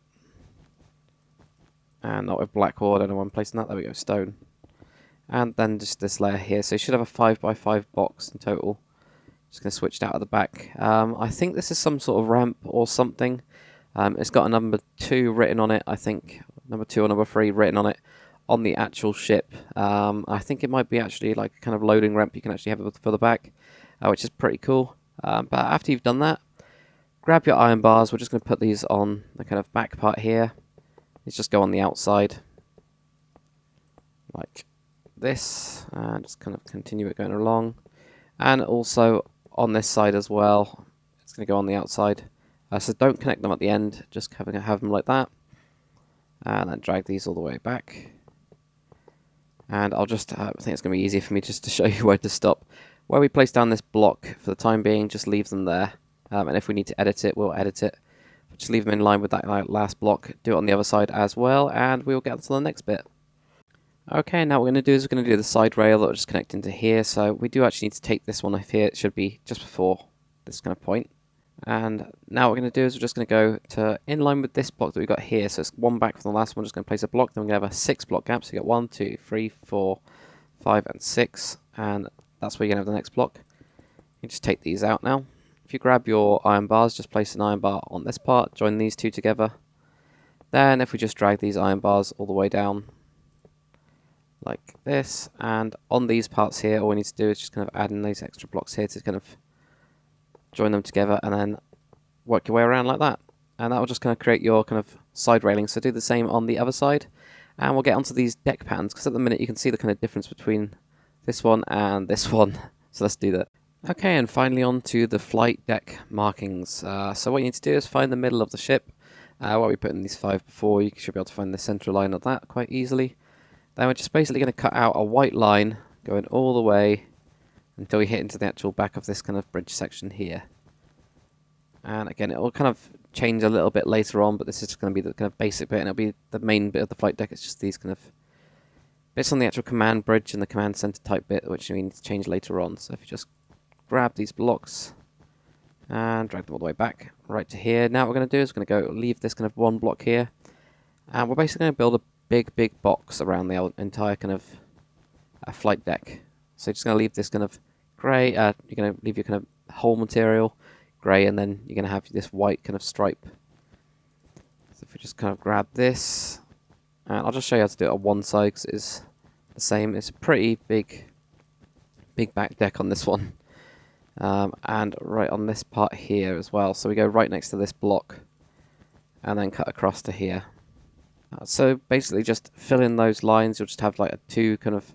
And not with black wool. I don't know why I'm placing that. There we go, stone. And then just this layer here. So you should have a 5 by 5 box in total. Just going to switch it out at the back. I think this is some sort of ramp or something. It's got a number 2 written on it, I think. Number 2 or number 3 written on it on the actual ship. I think it might be actually like a kind of loading ramp you can actually have for the back, which is pretty cool. But after you've done that, grab your iron bars. We're just going to put these on the kind of back part here. These just go on the outside. Like this. And just kind of continue it going along. And also on this side as well. It's going to go on the outside. So don't connect them at the end. Just have them like that. And then drag these all the way back. And I'll just, I think it's going to be easier for me just to show you where to stop. Where we place down this block for the time being, just leave them there. And if we need to edit it, we'll edit it. Just leave them in line with that last block. Do it on the other side as well, and we'll get on to the next bit. Okay, now what we're going to do is we're going to do the side rail that will just connect into here. So we do actually need to take this one off here. It should be just before this kind of point. And now what we're going to do is we're just going to go to in line with this block that we've got here. So it's 1 back from the last one. Just going to place a block. Then we're going to have a 6 block gap. So you got 1, 2, 3, 4, 5, and 6. And that's where you're going to have the next block. You just take these out now. If you grab your iron bars, just place an iron bar on this part, join these 2 together. Then if we just drag these iron bars all the way down, like this, and on these parts here, all we need to do is just kind of add in these extra blocks here to kind of join them together, and then work your way around like that. And that will just kind of create your kind of side railing. So do the same on the other side, and we'll get onto these deck patterns, because at the minute you can see the kind of difference between this one and this one. So let's do that. Okay, and finally on to the flight deck markings. So what you need to do is find the middle of the ship. What we put in these 5 before, you should be able to find the central line of that quite easily. Then we're just basically going to cut out a white line going all the way until we hit into the actual back of this kind of bridge section here. And again, it will kind of change a little bit later on, but this is just going to be the kind of basic bit, and it'll be the main bit of the flight deck. It's just these kind of bits on the actual command bridge and the command center type bit, which we need to change later on. So if you just grab these blocks and drag them all the way back right to here. Now what we're going to do is we're going to go leave this kind of 1 block here, and we're basically going to build a big box around the entire kind of flight deck. So you're just going to leave this kind of grey, you're going to leave your kind of whole material grey, and then you're going to have this white kind of stripe. So if we just kind of grab this, and I'll just show you how to do it on one side because it's the same. It's a pretty big back deck on this one. And right on this part here as well. So we go right next to this block and then cut across to here. So basically just fill in those lines. You'll just have like a 2 kind of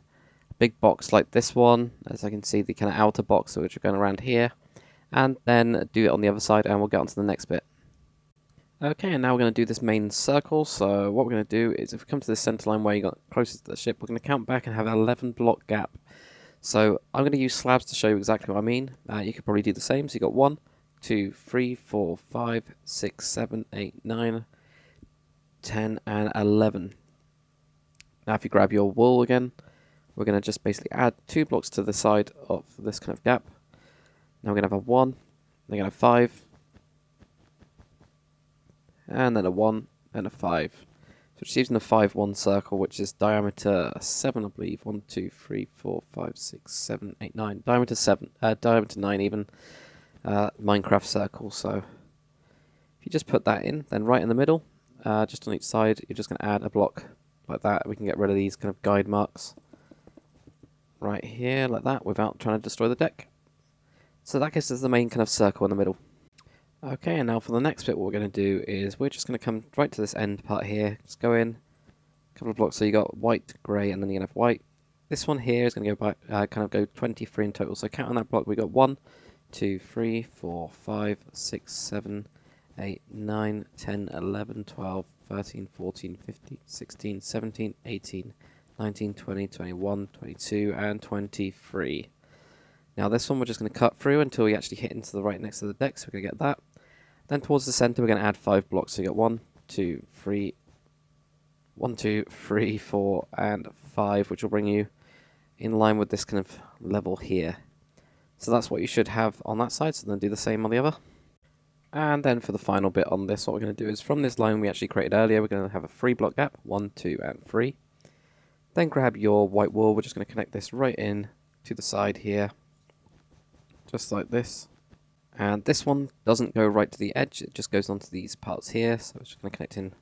big box like this one, as I can see the kind of outer box which are going around here, and then do it on the other side, and we'll get on to the next bit. Okay, and now we're going to do this main circle. So what we're going to do is if we come to the center line where you got closest to the ship, we're going to count back and have an 11 block gap. So I'm going to use slabs to show you exactly what I mean. You could probably do the same. So you got 1, 2, 3, 4, 5, 6, 7, 8, 9, 10, and 11. Now if you grab your wool again, we're going to just basically add 2 blocks to the side of this kind of gap. Now we're going to have a 1, then we're going to have 5, and then a 1, and a 5. So just using a 5-1 circle, which is diameter 7, I believe. 1, 2, 3, 4, 5, 6, 7, 8, 9. Diameter 7, diameter 9 even. Minecraft circle. So if you just put that in, then right in the middle, just on each side, you're just going to add a block like that. We can get rid of these kind of guide marks right here, like that, without trying to destroy the deck. So that gives us the main kind of circle in the middle. Okay, and now for the next bit, what we're going to do is we're just going to come right to this end part here. Just go in, a couple of blocks. So you got white, grey, and then you're going to have white. This one here is going to go by, kind of go 23 in total. So count on that block. We got 1, 2, 3, 4, 5, 6, 7, 8, 9, 10, 11, 12, 13, 14, 15, 16, 17, 18, 19, 20, 21, 22, and 23. Now this one we're just going to cut through until we actually hit into the right next to the deck, so we're going to get that. Then towards the center we're going to add 5 blocks, so you got 1, 2, 3, 1, 2, 3, 4, and 5, which will bring you in line with this kind of level here. So that's what you should have on that side, so then do the same on the other. And then for the final bit on this, what we're going to do is from this line we actually created earlier, we're going to have a 3 block gap, 1, 2, and 3. Then grab your white wool, we're just going to connect this right in to the side here, just like this. And this one doesn't go right to the edge, it just goes onto these parts here, so it's just going to connect in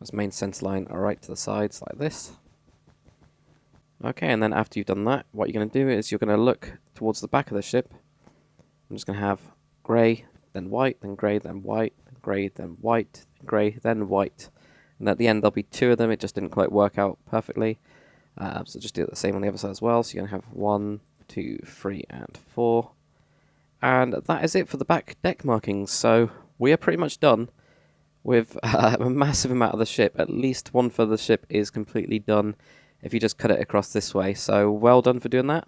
this main center line right to the sides like this. Okay, and then after you've done that, what you're going to do is you're going to look towards the back of the ship. I'm just going to have grey, then white, then grey, then white, then grey, then white, then grey, then white. And at the end there'll be 2 of them, it just didn't quite work out perfectly. So just do it the same on the other side as well. So you're going to have 1, 2, 3, and 4. And that is it for the back deck markings. So we are pretty much done with a massive amount of the ship. At least one for the ship is completely done if you just cut it across this way. So well done for doing that.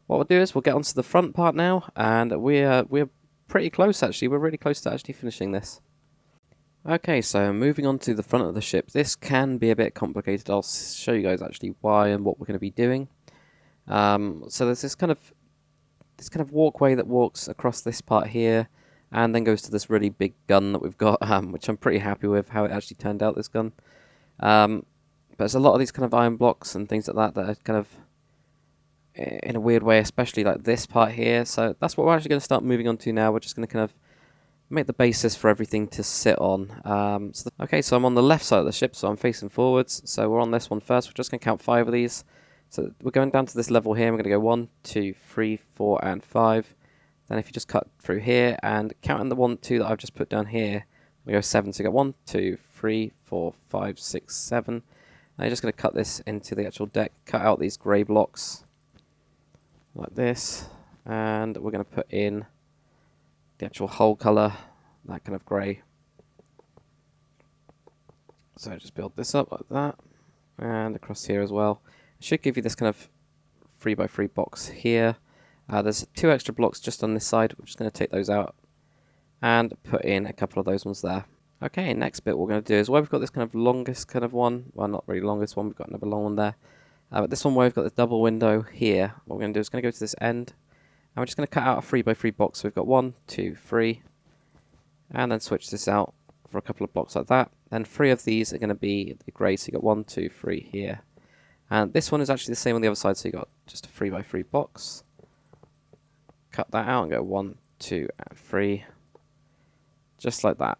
What we'll do is we'll get onto the front part now, and we're pretty close actually. We're really close to actually finishing this. Okay, so moving on to the front of the ship. This can be a bit complicated. I'll show you guys actually why and what we're going to be doing. So there's this kind of walkway that walks across this part here, and then goes to this really big gun that we've got, which I'm pretty happy with how it actually turned out, this gun. But there's a lot of these kind of iron blocks and things like that that are kind of in a weird way, especially like this part here. So that's what we're actually going to start moving on to now. We're just going to kind of make the basis for everything to sit on. Okay, so I'm on the left side of the ship, so I'm facing forwards. So we're on this one first. We're just going to count 5 of these. So we're going down to this level here. We're going to go 1, 2, 3, 4, and 5. Then if you just cut through here and counting the 1, 2 that I've just put down here, we go 7. So you got 1, 2, 3, 4, 5, 6, 7. And you're just going to cut this into the actual deck. Cut out these grey blocks like this, and we're going to put in the actual hull colour, that kind of grey. So just build this up like that, and across here as well. It should give you this kind of 3x3 box here. There's 2 extra blocks just on this side. We're just going to take those out and put in a couple of those ones there. Okay, next bit we're going to do is where we've got this kind of longest kind of one, well, not really longest one, we've got another long one there. But this one where we've got this double window here, what we're going to do is going to go to this end, and we're just going to cut out a 3x3 box. So we've got 1, 2, 3, and then switch this out for a couple of blocks like that. Then 3 of these are going to be the grey, so you've got 1, 2, 3 here. And this one is actually the same on the other side, so you've got just a 3x3 box. Cut that out and go 1, 2, and 3. Just like that.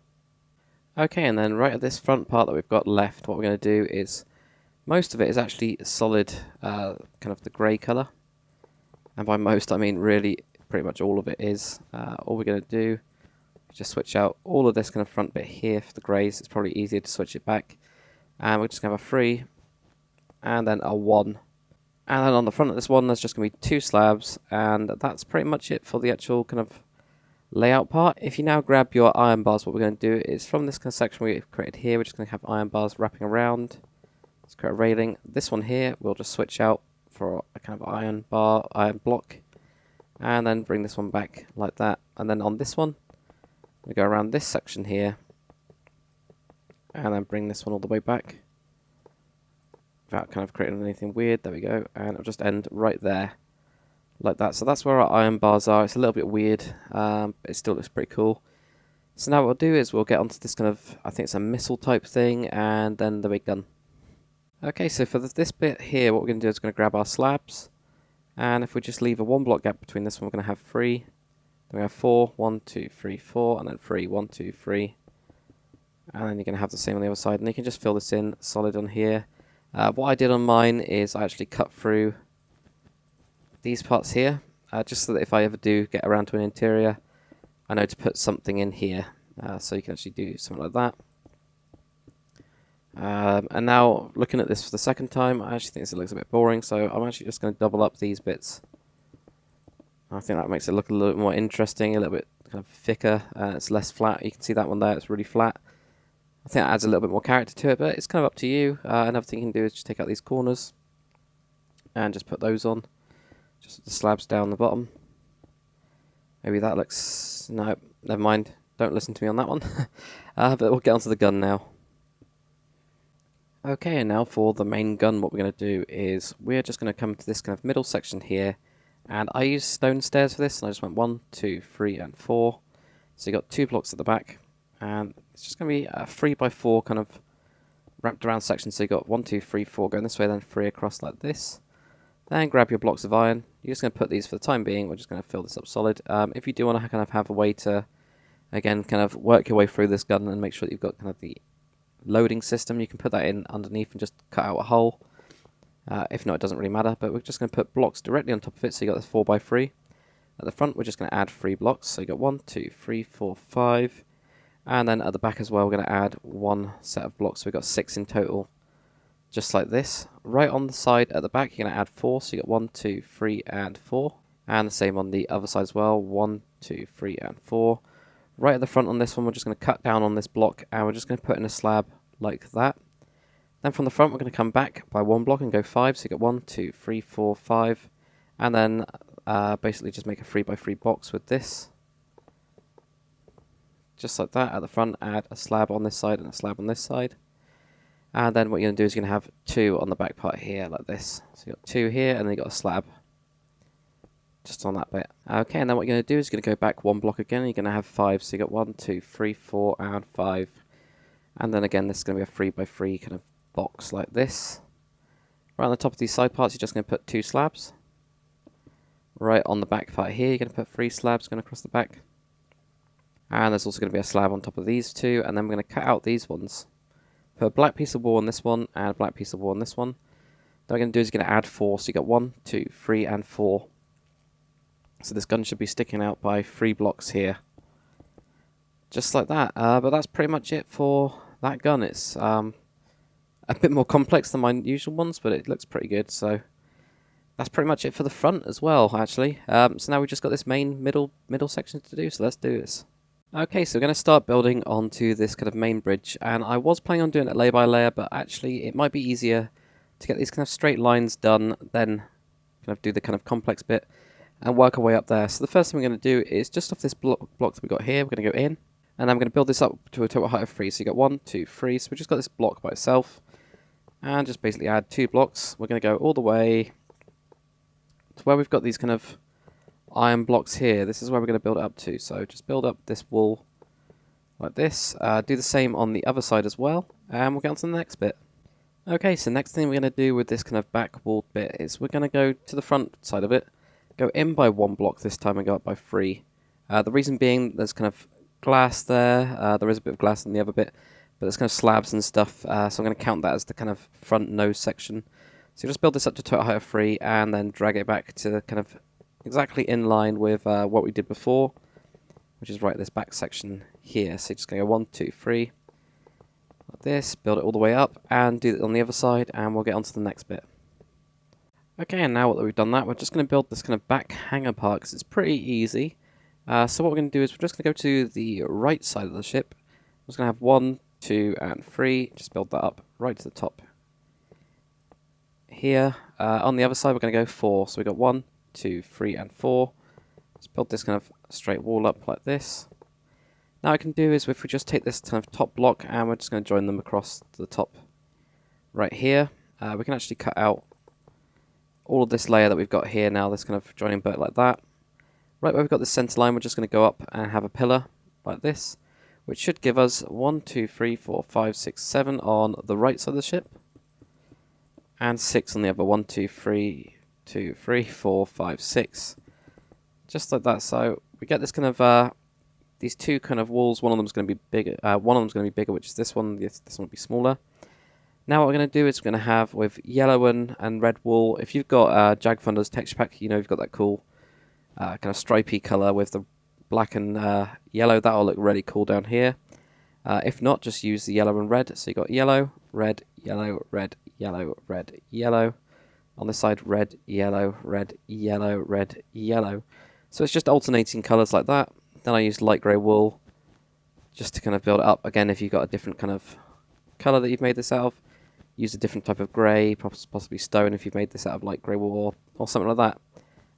Okay, and then right at this front part that we've got left, what we're going to do is, most of it is actually solid, kind of the grey colour. And by most, I mean really, pretty much all of it is. All we're going to do is just switch out all of this kind of front bit here for the greys. It's probably easier to switch it back. And we're just going to have a 3, and then a 1. And then on the front of this one, there's just going to be 2 slabs, and that's pretty much it for the actual kind of layout part. If you now grab your iron bars, what we're going to do is from this kind of section we've created here, we're just going to have iron bars wrapping around. Let's create a railing. This one here, we'll just switch out for a kind of iron block, and then bring this one back like that. And then on this one, we go around this section here, and then bring this one all the way back without kind of creating anything weird. There we go, and it'll just end right there like that. So that's where our iron bars are. It's a little bit weird, but it still looks pretty cool. So now what we'll do is we'll get onto this kind of, I think it's a missile type thing, and then the big gun. Okay, so for this bit here, what we're going to do is we're going to grab our slabs, and if we just leave a 1 block gap between this one, we're going to have 3. Then we have 4, 1, 2, 3, 4, and then 3, 1, 2, 3. And then you're going to have the same on the other side, and you can just fill this in solid on here. What I did on mine is I actually cut through these parts here, just so that if I ever do get around to an interior, I know to put something in here. So you can actually do something like that. And now, looking at this for the second time, I actually think this looks a bit boring, so I'm actually just going to double up these bits. I think that makes it look a little bit more interesting, a little bit kind of thicker, it's less flat. You can see that one there, it's really flat. I think that adds a little bit more character to it, but it's kind of up to you. Another thing you can do is just take out these corners and just put those on. Just the slabs down the bottom. Maybe that looks... no, never mind. Don't listen to me on that one. But we'll get onto the gun now. Okay, and now for the main gun, what we're going to do is we're just going to come to this kind of middle section here. And I used stone stairs for this, and I just went 1, 2, 3, and 4. So you got 2 blocks at the back. And it's just going to be a 3x4 kind of wrapped around section. So you got 1, 2, 3, 4 going this way, then 3 across like this. Then grab your blocks of iron. You're just going to put these for the time being. We're just going to fill this up solid. If you do want to kind of have a way to, again, kind of work your way through this gun and make sure that you've got kind of the loading system, you can put that in underneath and just cut out a hole. If not, it doesn't really matter. But we're just going to put blocks directly on top of it. So you got this 4x3. At the front, we're just going to add 3 blocks. So you got 1, 2, 3, 4, 5. And then at the back as well, we're going to add 1 set of blocks. So we've got 6 in total, just like this. Right on the side at the back, you're going to add 4. So you got 1, 2, 3, and 4. And the same on the other side as well. 1, 2, 3, and 4. Right at the front on this one, we're just going to cut down on this block, and we're just going to put in a slab like that. Then from the front, we're going to come back by 1 block and go 5. So you got 1, 2, 3, 4, 5. And then basically just make a 3x3 box with this. Just like that. At the front, add a slab on this side and a slab on this side. And then what you're going to do is you're going to have 2 on the back part here, like this. So you've got 2 here, and then you've got a slab just on that bit. Okay, and then what you're going to do is you're going to go back 1 block again, and you're going to have 5. So you've got 1, 2, 3, 4, and 5. And then again, this is going to be a 3x3 kind of box like this. Right on the top of these side parts, you're just going to put 2 slabs. Right on the back part here, you're going to put 3 slabs going across the back. And there's also going to be a slab on top of these 2, and then we're going to cut out these ones. Put a black piece of wall on this one, and a black piece of wall on this one. Then what we're going to do is going to add 4, so you got 1, 2, 3, and 4. So this gun should be sticking out by 3 blocks here. Just like that. But that's pretty much it for that gun. It's a bit more complex than my usual ones, but it looks pretty good. So that's pretty much it for the front as well, actually. So now we've just got this main middle section to do, so let's do this. Okay, so we're going to start building onto this kind of main bridge, and I was planning on doing it layer by layer, but actually it might be easier to get these kind of straight lines done, then kind of do the kind of complex bit and work our way up there. So the first thing we're going to do is just off this block that we've got here, we're going to go in, and I'm going to build this up to a total height of 3. So you got 1, 2, 3, so we've just got this block by itself, and just basically add 2 blocks. We're going to go all the way to where we've got these kind of iron blocks here. This is where we're going to build it up to. So just build up this wall like this. Do the same on the other side as well, and we'll get on to the next bit. Okay, so next thing we're going to do with this kind of back wall bit is we're going to go to the front side of it, go in by 1 block this time and go up by 3. The reason being there's kind of glass there. There is a bit of glass in the other bit, but there's kind of slabs and stuff, so I'm going to count that as the kind of front nose section. So you just build this up to total height of 3 and then drag it back to kind of exactly in line with what we did before, which is right this back section here. So you're just going to go 1, 2, 3, like this, build it all the way up, and do it on the other side, and we'll get on to the next bit. Okay, and now that we've done that, we're just going to build this kind of back hangar part, because it's pretty easy. So what we're going to do is we're just going to go to the right side of the ship. We're just going to have 1, 2, and 3, just build that up right to the top here. On the other side, we're going to go 4, so we've got 1, 2, 3, and 4. Let's build this kind of straight wall up like this. Now what I can do is if we just take this kind of top block and we're just going to join them across to the top right here, we can actually cut out all of this layer that we've got here now, this kind of joining bit like that. Right where we've got the center line, we're just going to go up and have a pillar like this. which should give us 1, 2, 3, 4, 5, 6, 7 on the right side of the ship, and 6 on the other. 1, 2, 3, 2, 3, 4, 5, 6, just like that. So we get this kind of these two kind of walls. One of them is going to be bigger. One of them is going to be bigger, which is this one. This one will be smaller. Now what we're going to do is we're going to have with yellow and red wool. If you've got Jag Thunder's texture pack, you know you've got that cool kind of stripy color with the black and yellow. That'll look really cool down here. If not, just use the yellow and red. So you got yellow, red, yellow, red, yellow, red, yellow. On this side, red, yellow, red, yellow, red, yellow. So it's just alternating colors like that. Then I used light grey wool just to kind of build it up. Again, if you've got a different kind of colour that you've made this out of, use a different type of grey, possibly stone if you've made this out of light grey wool or something like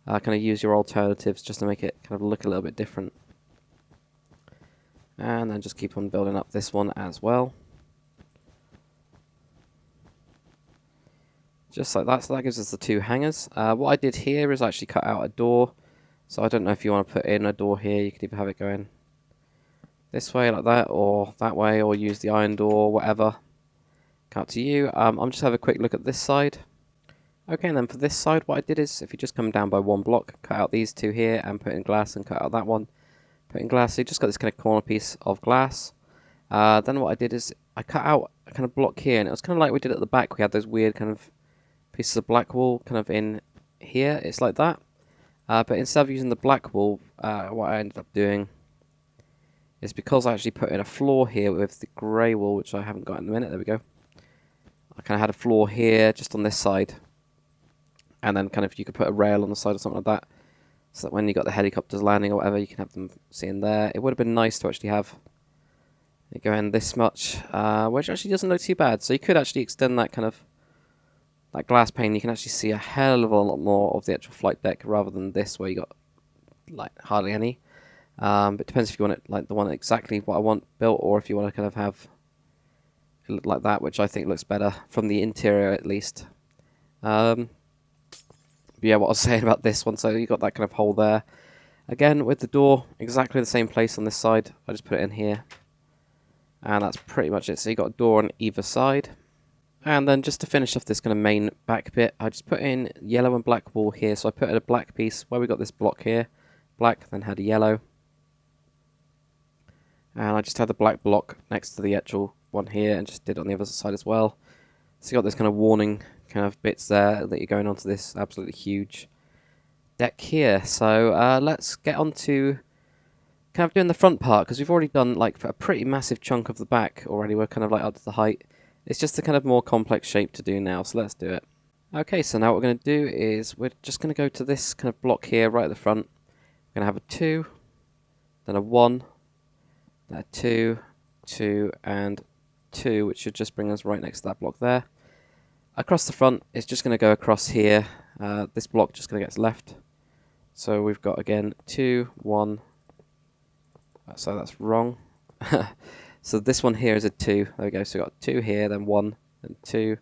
that. Kind of use your alternatives just to make it kind of look a little bit different. And then just keep on building up this one as well. Just like that, so that gives us the two hangers. What I did here is actually cut out a door. So I don't know if you want to put in a door here. You could either have it going this way like that, or that way, or use the iron door, whatever. Up to you. I'm just have a quick look at this side. Okay, and then for this side, what I did is, if you just come down by one block, cut out these two here, and put in glass, and cut out that one, put in glass. So you just got this kind of corner piece of glass. Then what I did is, I cut out a kind of block here, and it was kind of like we did at the back. We had those weird kind of pieces of black wool kind of in here. It's like that. But instead of using the black wool, what I ended up doing is, because I actually put in a floor here with the grey wool, which I haven't got in a minute. There we go. I kind of had a floor here, just on this side. And then kind of you could put a rail on the side or something like that, so that when you got the helicopters landing or whatever, you can have them seen there. It would have been nice to actually have it go in this much, which actually doesn't look too bad. So you could actually extend that kind of that glass pane. You can actually see a hell of a lot more of the actual flight deck rather than this where you got like hardly any. But it depends if you want it like the one exactly what I want built, or if you want to kind of have it look like that, which I think looks better from the interior at least. But yeah, what I was saying about this one, so you got that kind of hole there. Again, with the door, exactly the same place on this side. I just put it in here. And that's pretty much it. So you got a door on either side. And then just to finish off this kind of main back bit, I just put in yellow and black wool here. So I put in a black piece where we got this block here. Black, then had a yellow. And I just had the black block next to the actual one here, and just did it on the other side as well. So you got this kind of warning kind of bits there that you're going onto this absolutely huge deck here. So let's get on to kind of doing the front part, because we've already done like a pretty massive chunk of the back already. We're kind of like up to the height. It's just a kind of more complex shape to do now, so let's do it. Okay, so now what we're going to do is we're just going to go to this kind of block here right at the front. We're going to have a 2, then a 1, then a 2, 2, and 2, which should just bring us right next to that block there. Across the front, it's just going to go across here. This block just going to get left. So we've got, again, 2, 1. So that's wrong. So this one here is a 2. There we go. So we've got 2 here, then 1, then 2,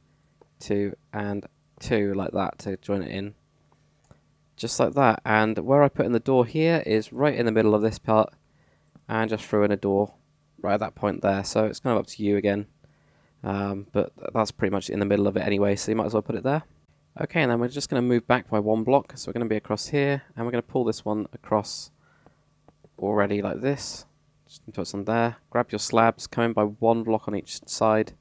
2, and 2, like that, to join it in. Just like that. And where I put in the door here is right in the middle of this part. And just threw in a door right at that point there. So it's kind of up to you again. But that's pretty much in the middle of it anyway, so you might as well put it there. Okay, and then we're just going to move back by one block. So we're going to be across here, and we're going to pull this one across already like this. Just put some there. Grab your slabs, come in by one block on each side.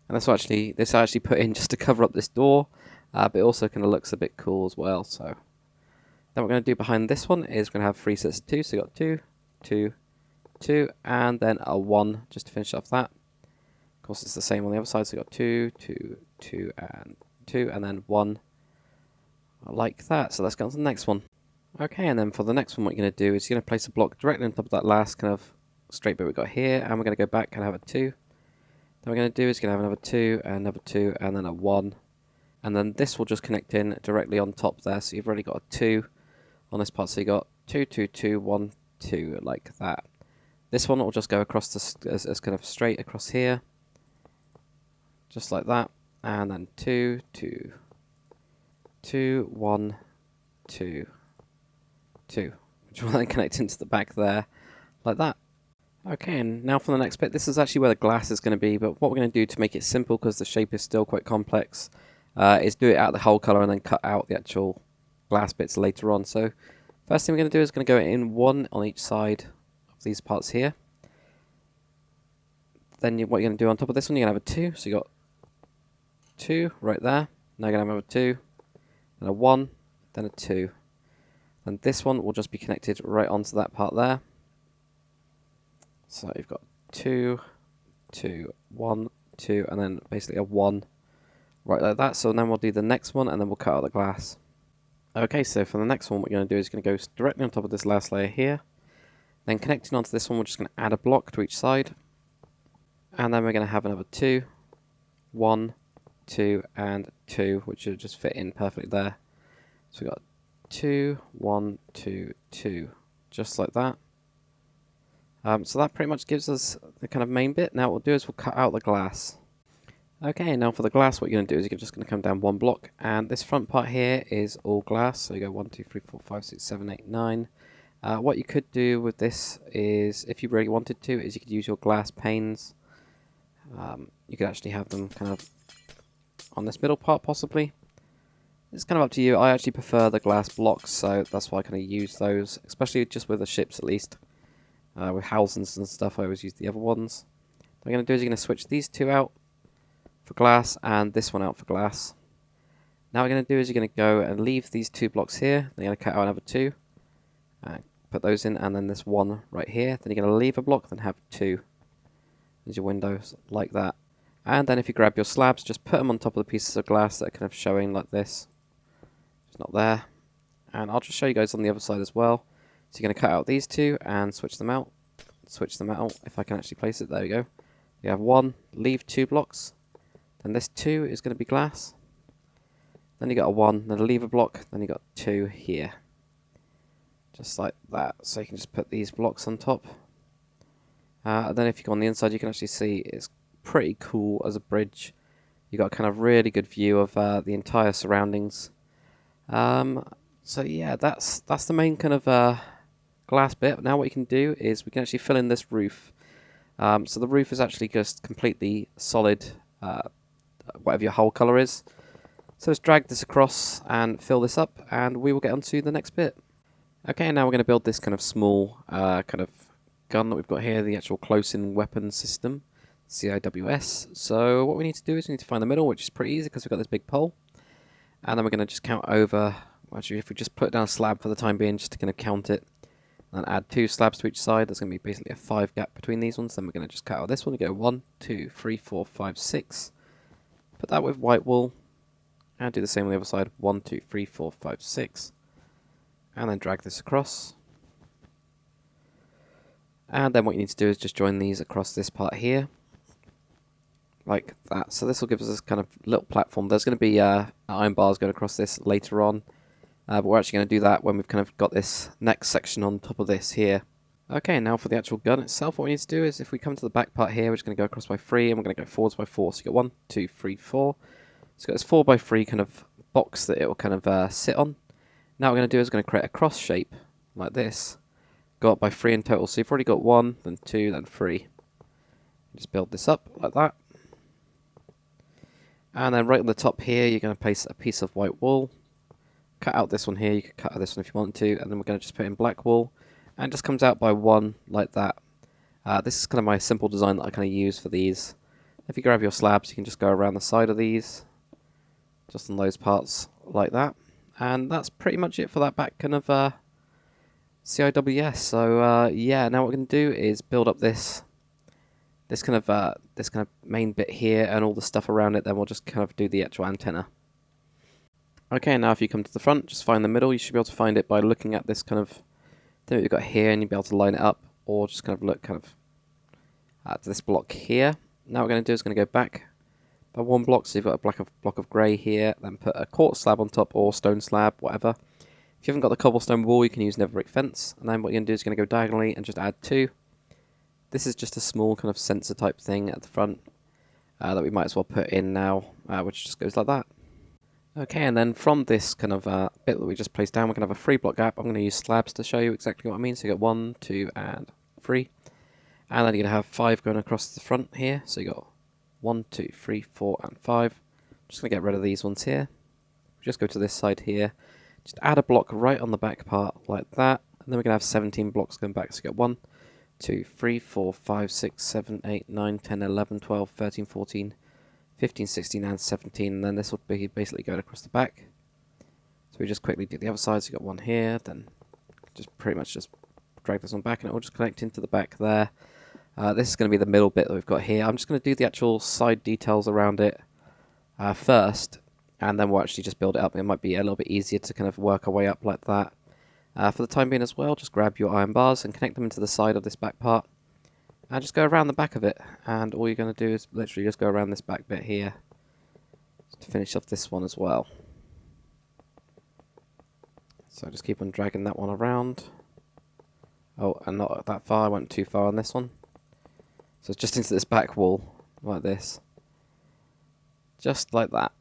And this I actually put in just to cover up this door, but it also kind of looks a bit cool as well. So then what we're going to do behind this one is we're going to have 3 sets of 2. So you got 2, 2, 2, and then a 1 just to finish off that. Of course, it's the same on the other side. So you got 2, 2, 2, and 2, and then 1 like that. So let's get on to the next one. Okay, and then for the next one, what you're going to do is you're going to place a block directly on top of that last kind of straight bit we've got here, and we're going to go back and have a 2. Then what we're going to do is going to have another 2, and another 2, and then a 1. And then this will just connect in directly on top there. So you've already got a 2 on this part. So you got 2, 2, 2, 1, 2, like that. This one will just go across as kind of straight across here. Just like that. And then 2, 2, 2, 1, 2, 2. Which will then connect into the back there, like that. Okay, and now for the next bit. This is actually where the glass is going to be, but what we're going to do to make it simple, because the shape is still quite complex, is do it out the whole colour and then cut out the actual glass bits later on. So first thing we're going to do is going to go in one on each side of these parts here. Then what you're going to do on top of this one, you're going to have a 2. So you got 2 right there. Now you're going to have a 2, then a 1, then a 2. And this one will just be connected right onto that part there. So you've got 2, 2, 1, 2, and then basically a 1 right like that. So then we'll do the next one, and then we'll cut out the glass. Okay, so for the next one, what you're going to do is you're going to go directly on top of this last layer here. Then connecting onto this one, we're just going to add a block to each side. And then we're going to have another 2, 1, 2, and 2, which should just fit in perfectly there. So we've got 2, 1, 2, 2, just like that. So that pretty much gives us the kind of main bit. Now what we'll do is we'll cut out the glass. Okay, now for the glass, what you're going to do is you're just going to come down one block, and this front part here is all glass. So you go 1, 2, 3, 4, 5, 6, 7, 8, 9. What you could do with this is, if you really wanted to, is you could use your glass panes. You could actually have them kind of on this middle part possibly. It's kind of up to you. I actually prefer the glass blocks, so that's why I kind of use those, especially just with the ships at least. With houses and stuff, I always use the other ones. What you're going to do is you're going to switch these 2 out for glass and this one out for glass. Now what you're going to do is you're going to go and leave these 2 blocks here. Then you're going to cut out another 2. Put those in, and then this 1 right here. Then you're going to leave a block, then have 2. There's your windows, like that. And then if you grab your slabs, just put them on top of the pieces of glass that are kind of showing like this. It's not there. And I'll just show you guys on the other side as well. So you're going to cut out these 2 and switch them out. Switch them out, if I can actually place it. There we go. You have 1, leave 2 blocks. Then this 2 is going to be glass. Then you got a 1, then leave a block. Then you got 2 here. Just like that. So you can just put these blocks on top. And then if you go on the inside, you can actually see it's pretty cool as a bridge. You got a kind of really good view of the entire surroundings. So yeah, that's the main kind of glass bit. Now what you can do is we can actually fill in this roof. So the roof is actually just completely solid, whatever your hull colour is. So let's drag this across and fill this up, and we will get on to the next bit. Okay, now we're going to build this kind of small kind of gun that we've got here, the actual close-in weapon system, CIWS. So what we need to do is we need to find the middle, which is pretty easy because we've got this big pole. And then we're going to just count over, actually if we just put down a slab for the time being, just to kind of count it, and add 2 slabs to each side, there's going to be basically a 5 gap between these ones. Then we're going to just cut out this one, we go 1, 2, 3, 4, 5, 6. Put that with white wool, and do the same on the other side, 1, 2, 3, 4, 5, 6. And then drag this across. And then what you need to do is just join these across this part here, like that. So this will give us this kind of little platform. There's going to be iron bars going across this later on, but we're actually going to do that when we've kind of got this next section on top of this here. Okay, now for the actual gun itself, what we need to do is if we come to the back part here, we're just going to go across by 3, and we're going to go forwards by 4. So you got 1, 2, 3, 4. So you've got this 4 by 3 kind of box that it will kind of sit on. Now what we're going to do is we're going to create a cross shape like this. Go up by 3 in total. So you've already got 1, then 2, then 3. Just build this up like that. And then right on the top here, you're going to place a piece of white wool. Cut out this one here. You could cut out this one if you want to. And then we're going to just put in black wool. And it just comes out by 1 like that. This is kind of my simple design that I kind of use for these. If you grab your slabs, you can just go around the side of these. Just on those parts like that. And that's pretty much it for that back kind of CIWS. So yeah, now what we're going to do is build up this kind of main bit here and all the stuff around it. Then we'll just kind of do the actual antenna. Okay, now if you come to the front, just find the middle. You should be able to find it by looking at this kind of thing that you've got here, and you'll be able to line it up, or just kind of look kind of to this block here. Now what we're going to do is going to go back by 1 block. So you've got a block of grey here, then put a quartz slab on top, or stone slab, whatever. If you haven't got the cobblestone wall, you can use NetherBrick Fence. And then what you're going to do is going to go diagonally and just add 2. This is just a small kind of sensor type thing at the front that we might as well put in now, which just goes like that. Okay, and then from this kind of bit that we just placed down, we're going to have a 3 block gap. I'm going to use slabs to show you exactly what I mean. So you got 1, 2, and 3. And then you're going to have 5 going across the front here. So you got 1, 2, 3, 4, and 5. I'm just going to get rid of these ones here. Just go to this side here. Just add a block right on the back part like that. And then we're going to have 17 blocks going back. So you got 1, 2, 3, 4, 5, 6, 7, 8, 9, 10, 11, 12, 13, 14, 15, 16, and 17. And then this will be basically going across the back. So we just quickly do the other side. So you got 1 here. Then just pretty much just drag this one back and it will just connect into the back there. This is going to be the middle bit that we've got here. I'm just going to do the actual side details around it first, and then we'll actually just build it up. It might be a little bit easier to kind of work our way up like that. For the time being as well, just grab your iron bars and connect them into the side of this back part, and just go around the back of it. And all you're going to do is literally just go around this back bit here to finish off this one as well. So just keep on dragging that one around. Oh, and not that far, I went too far on this one. So it's just into this back wall, like this. Just like that.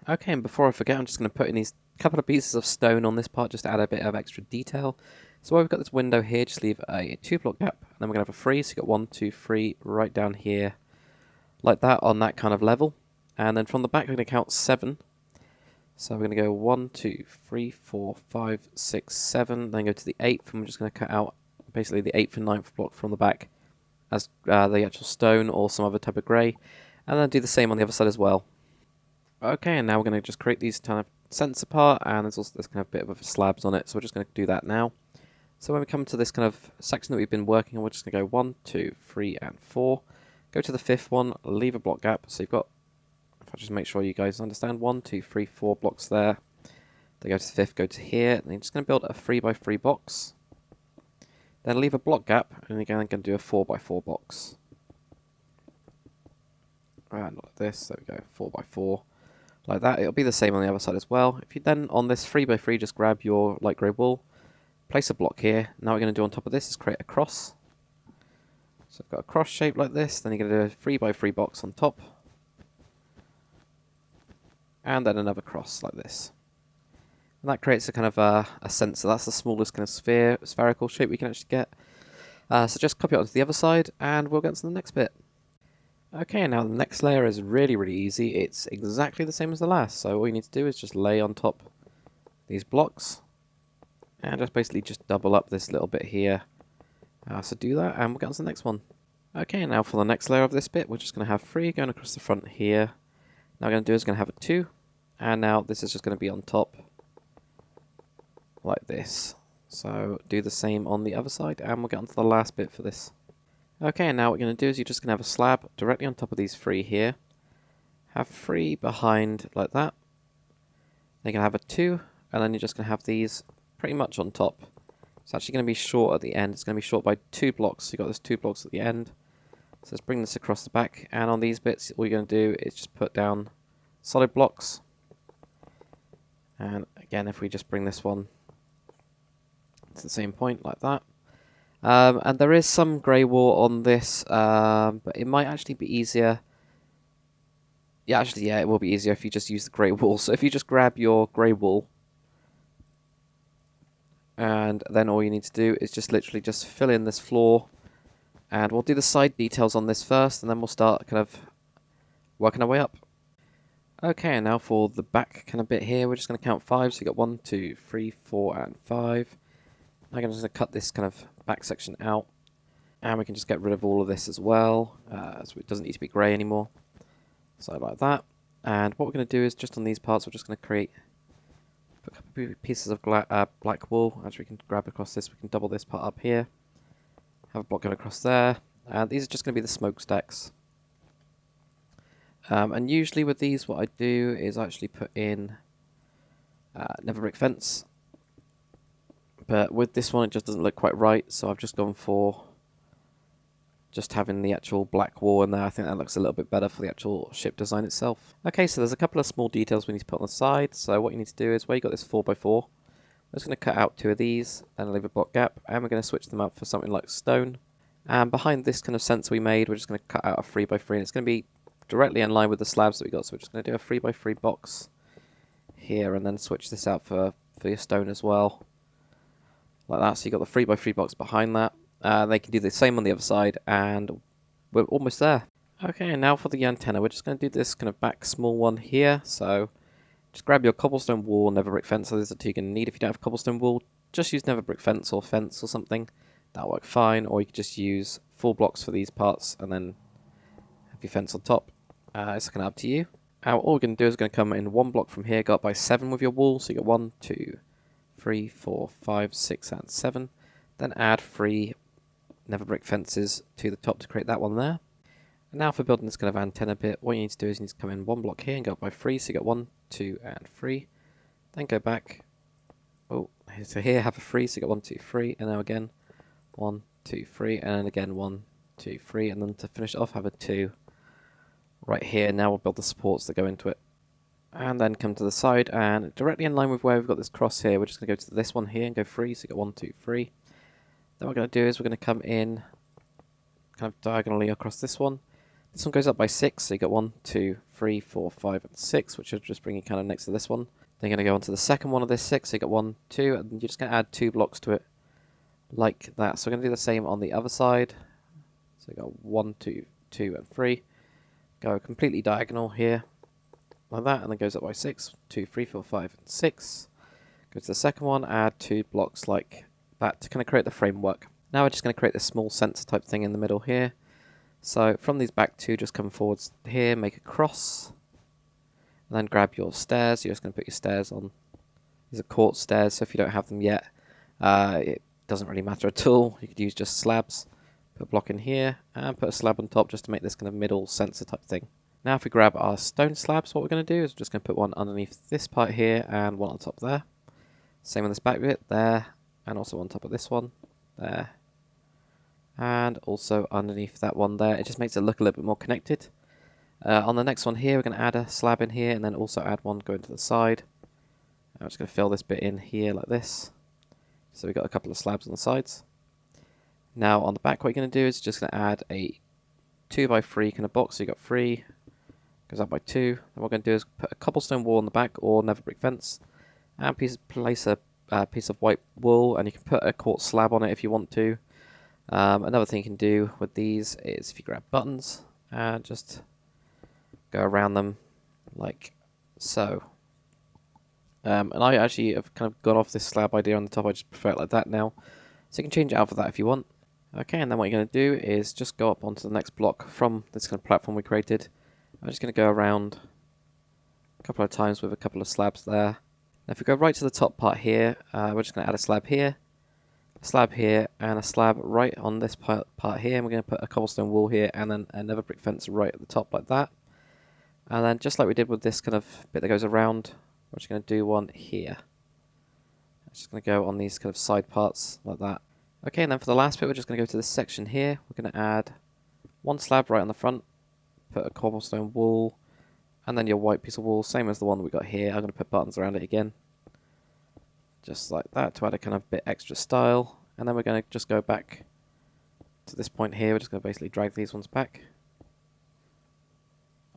Okay, and before I forget, I'm just going to put in these couple of pieces of stone on this part, just to add a bit of extra detail. So while we've got this window here, just leave a 2-block gap, and then we're going to have a 3, so you've got 1, 2, 3, right down here, like that, on that kind of level. And then from the back, we're going to count 7. So we're going to go 1, 2, 3, 4, 5, 6, 7, then go to the 8th, and we're just going to cut out basically the 8th and 9th block from the back as the actual stone or some other type of grey, and then do the same on the other side as well. Okay, and now we're going to just create these kind of sensor part, and there's also this kind of bit of slabs on it, so we're just going to do that now. So when we come to this kind of section that we've been working on, we're just going to go 1, 2, 3, and 4. Go to the 5th one, leave a block gap, so you've got, if I just make sure you guys understand, 1, 2, 3, 4 blocks there. Then go to the 5th, go to here, and you're just going to build a 3x3 box. Then leave a block gap, and again I'm going to do a 4x4 box. And like this, there we go, 4x4. Like that, it'll be the same on the other side as well. If you then, on this 3x3, just grab your light grey wool, place a block here. Now what we're going to do on top of this is create a cross. So I've got a cross shape like this, then you're going to do a 3x3 box on top. And then another cross like this. And that creates a kind of a sensor. That's the smallest kind of spherical shape we can actually get. So just copy it onto the other side, and we'll get to the next bit. Okay, now the next layer is really, really easy. It's exactly the same as the last. So all you need to do is just lay on top these blocks, and just basically just double up this little bit here. So do that, and we'll get on to the next one. Okay, now for the next layer of this bit, we're just going to have 3 going across the front here. Now what we're going to do is going to have a 2, and now this is just going to be on top, like this. So do the same on the other side, and we'll get on to the last bit for this. Okay, and now what we're going to do is you're just going to have a slab directly on top of these 3 here. Have 3 behind, like that. Then you're going to have a 2, and then you're just going to have these pretty much on top. It's actually going to be short at the end. It's going to be short by 2 blocks. So you've got this 2 blocks at the end. So let's bring this across the back, and on these bits, all you're going to do is just put down solid blocks. And again, if we just bring this one to the same point, like that. And there is some grey wool on this, but it might actually be easier. Yeah, actually, yeah, it will be easier if you just use the grey wool. So if you just grab your grey wool, and then all you need to do is just literally just fill in this floor, and we'll do the side details on this first, and then we'll start kind of working our way up. Okay, and now for the back kind of bit here, we're just going to count 5. So you got 1, 2, 3, 4, and 5. I'm just going to cut this kind of back section out, and we can just get rid of all of this as well, so it doesn't need to be grey anymore. So like that. And what we're going to do is just on these parts, we're just going to create a couple of pieces of black wool. Actually, we can grab across this. We can double this part up here. Have a block going across there. And these are just going to be the smokestacks. And usually with these, what I do is I actually put in NetherBrick Fence. But with this one, it just doesn't look quite right, so I've just gone for just having the actual black wall in there. I think that looks a little bit better for the actual ship design itself. Okay, so there's a couple of small details we need to put on the side. So what you need to do is, where you got this 4x4, we're just going to cut out 2 of these, and leave a block gap, and we're going to switch them out for something like stone. And behind this kind of sensor we made, we're just going to cut out a 3x3, and it's going to be directly in line with the slabs that we got. So we're just going to do a 3x3 box here, and then switch this out for your stone as well. Like that, so you got the 3x3 box behind that. They can do the same on the other side, and we're almost there. Okay, and now for the antenna, we're just going to do this kind of back small one here. So just grab your cobblestone wall, NetherBrick Fence. So those are the two you're going to need. If you don't have cobblestone wall, just use NetherBrick Fence or fence or something. That'll work fine. Or you could just use 4 blocks for these parts and then have your fence on top. It's kind of up to you. All we're going to do is going to come in 1 block from here, go up by 7 with your wall. So you got 1, 2, 3, 4, 5, 6, and 7. Then add 3 NetherBrick fences to the top to create that one there. And now for building this kind of antenna bit, what you need to do is you need to come in 1 block here and go up by 3. So you got 1, 2, and 3. Then go back. Oh, so here have a 3. So you got 1, 2, 3, and now again 1, 2, 3, and then again 1, 2, 3, and then to finish it off have a 2 right here. Now we'll build the supports that go into it. And then come to the side, and directly in line with where we've got this cross here, we're just going to go to this one here and go 3. So you got 1, 2, 3. Then what we're going to do is we're going to come in kind of diagonally across this one. This one goes up by 6, so you got 1, 2, 3, 4, 5, and 6, which will just bring you kind of next to this one. Then you're going to go on to the second one of this 6, so you got 1, 2, and you're just going to add 2 blocks to it, like that. So we're going to do the same on the other side. So you got 1, 2, 2, and 3. Go completely diagonal here, like that, and then goes up by 6, 2, 3, 4, 5, and 6. Go to the second one, add 2 blocks like that to kind of create the framework. Now we're just going to create this small sensor type thing in the middle here. So from these back 2, just come forwards here, make a cross, and then grab your stairs. You're just going to put your stairs on. These are quartz stairs, so if you don't have them yet, it doesn't really matter at all. You could use just slabs. Put a block in here, and put a slab on top just to make this kind of middle sensor type thing. Now if we grab our stone slabs, what we're going to do is we're just going to put one underneath this part here, and one on top there. Same on this back bit, there, and also on top of this one, there. And also underneath that one there. It just makes it look a little bit more connected. On the next one here, we're going to add a slab in here, and then also add one going to the side. I'm just going to fill this bit in here like this. So we've got a couple of slabs on the sides. Now on the back, what you're going to do is just going to add a 2 by 3 kind of box. So you've got 3, goes up by 2. And what we're going to do is put a cobblestone wall on the back, or NetherBrick fence, and place a piece of white wool, and you can put a quartz slab on it if you want to. Another thing you can do with these is if you grab buttons and just go around them like so. And I actually have kind of got off this slab idea on the top. I just prefer it like that now. So you can change it out for that if you want. Okay, and then what you're going to do is just go up onto the next block from this kind of platform we created. I'm just going to go around a couple of times with a couple of slabs there. Now if we go right to the top part here, we're just going to add a slab here, and a slab right on this part here, and we're going to put a cobblestone wall here, and then a NetherBrick fence right at the top like that. And then just like we did with this kind of bit that goes around, we're just going to do one here. It's just going to go on these kind of side parts like that. Okay, and then for the last bit, we're just going to go to this section here. We're going to add 1 slab right on the front, put a cobblestone wall, and then your white piece of wall, same as the one that we got here. I'm going to put buttons around it again, just like that, to add a kind of bit extra style. And then we're going to just go back to this point here. We're just going to basically drag these ones back.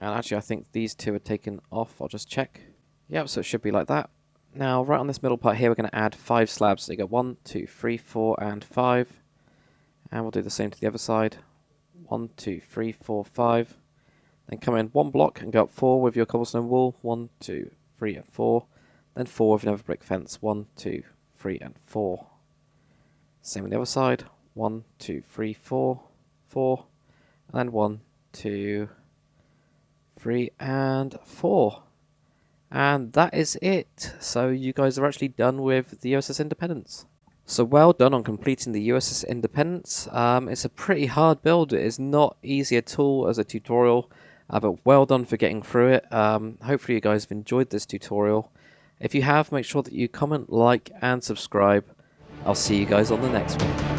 And actually I think these 2 are taken off. I'll just check. Yep, so it should be like that. Now right on this middle part here, we're going to add 5 slabs. So you got 1, 2, 3, 4, and 5. And we'll do the same to the other side. 1, 2, 3, 4, 5. Then come in 1 block and go up 4 with your cobblestone wall. 1, 2, 3, and 4. Then 4 with another brick fence. 1, 2, 3, and 4. Same on the other side. 1, 2, 3, 4, 4. And then 1, 2, 3, and 4. And that is it. So you guys are actually done with the USS Independence. So well done on completing the USS Independence. It's a pretty hard build. It is not easy at all as a tutorial, but well done for getting through it. Hopefully you guys have enjoyed this tutorial. If you have, make sure that you comment, like, and subscribe. I'll see you guys on the next one.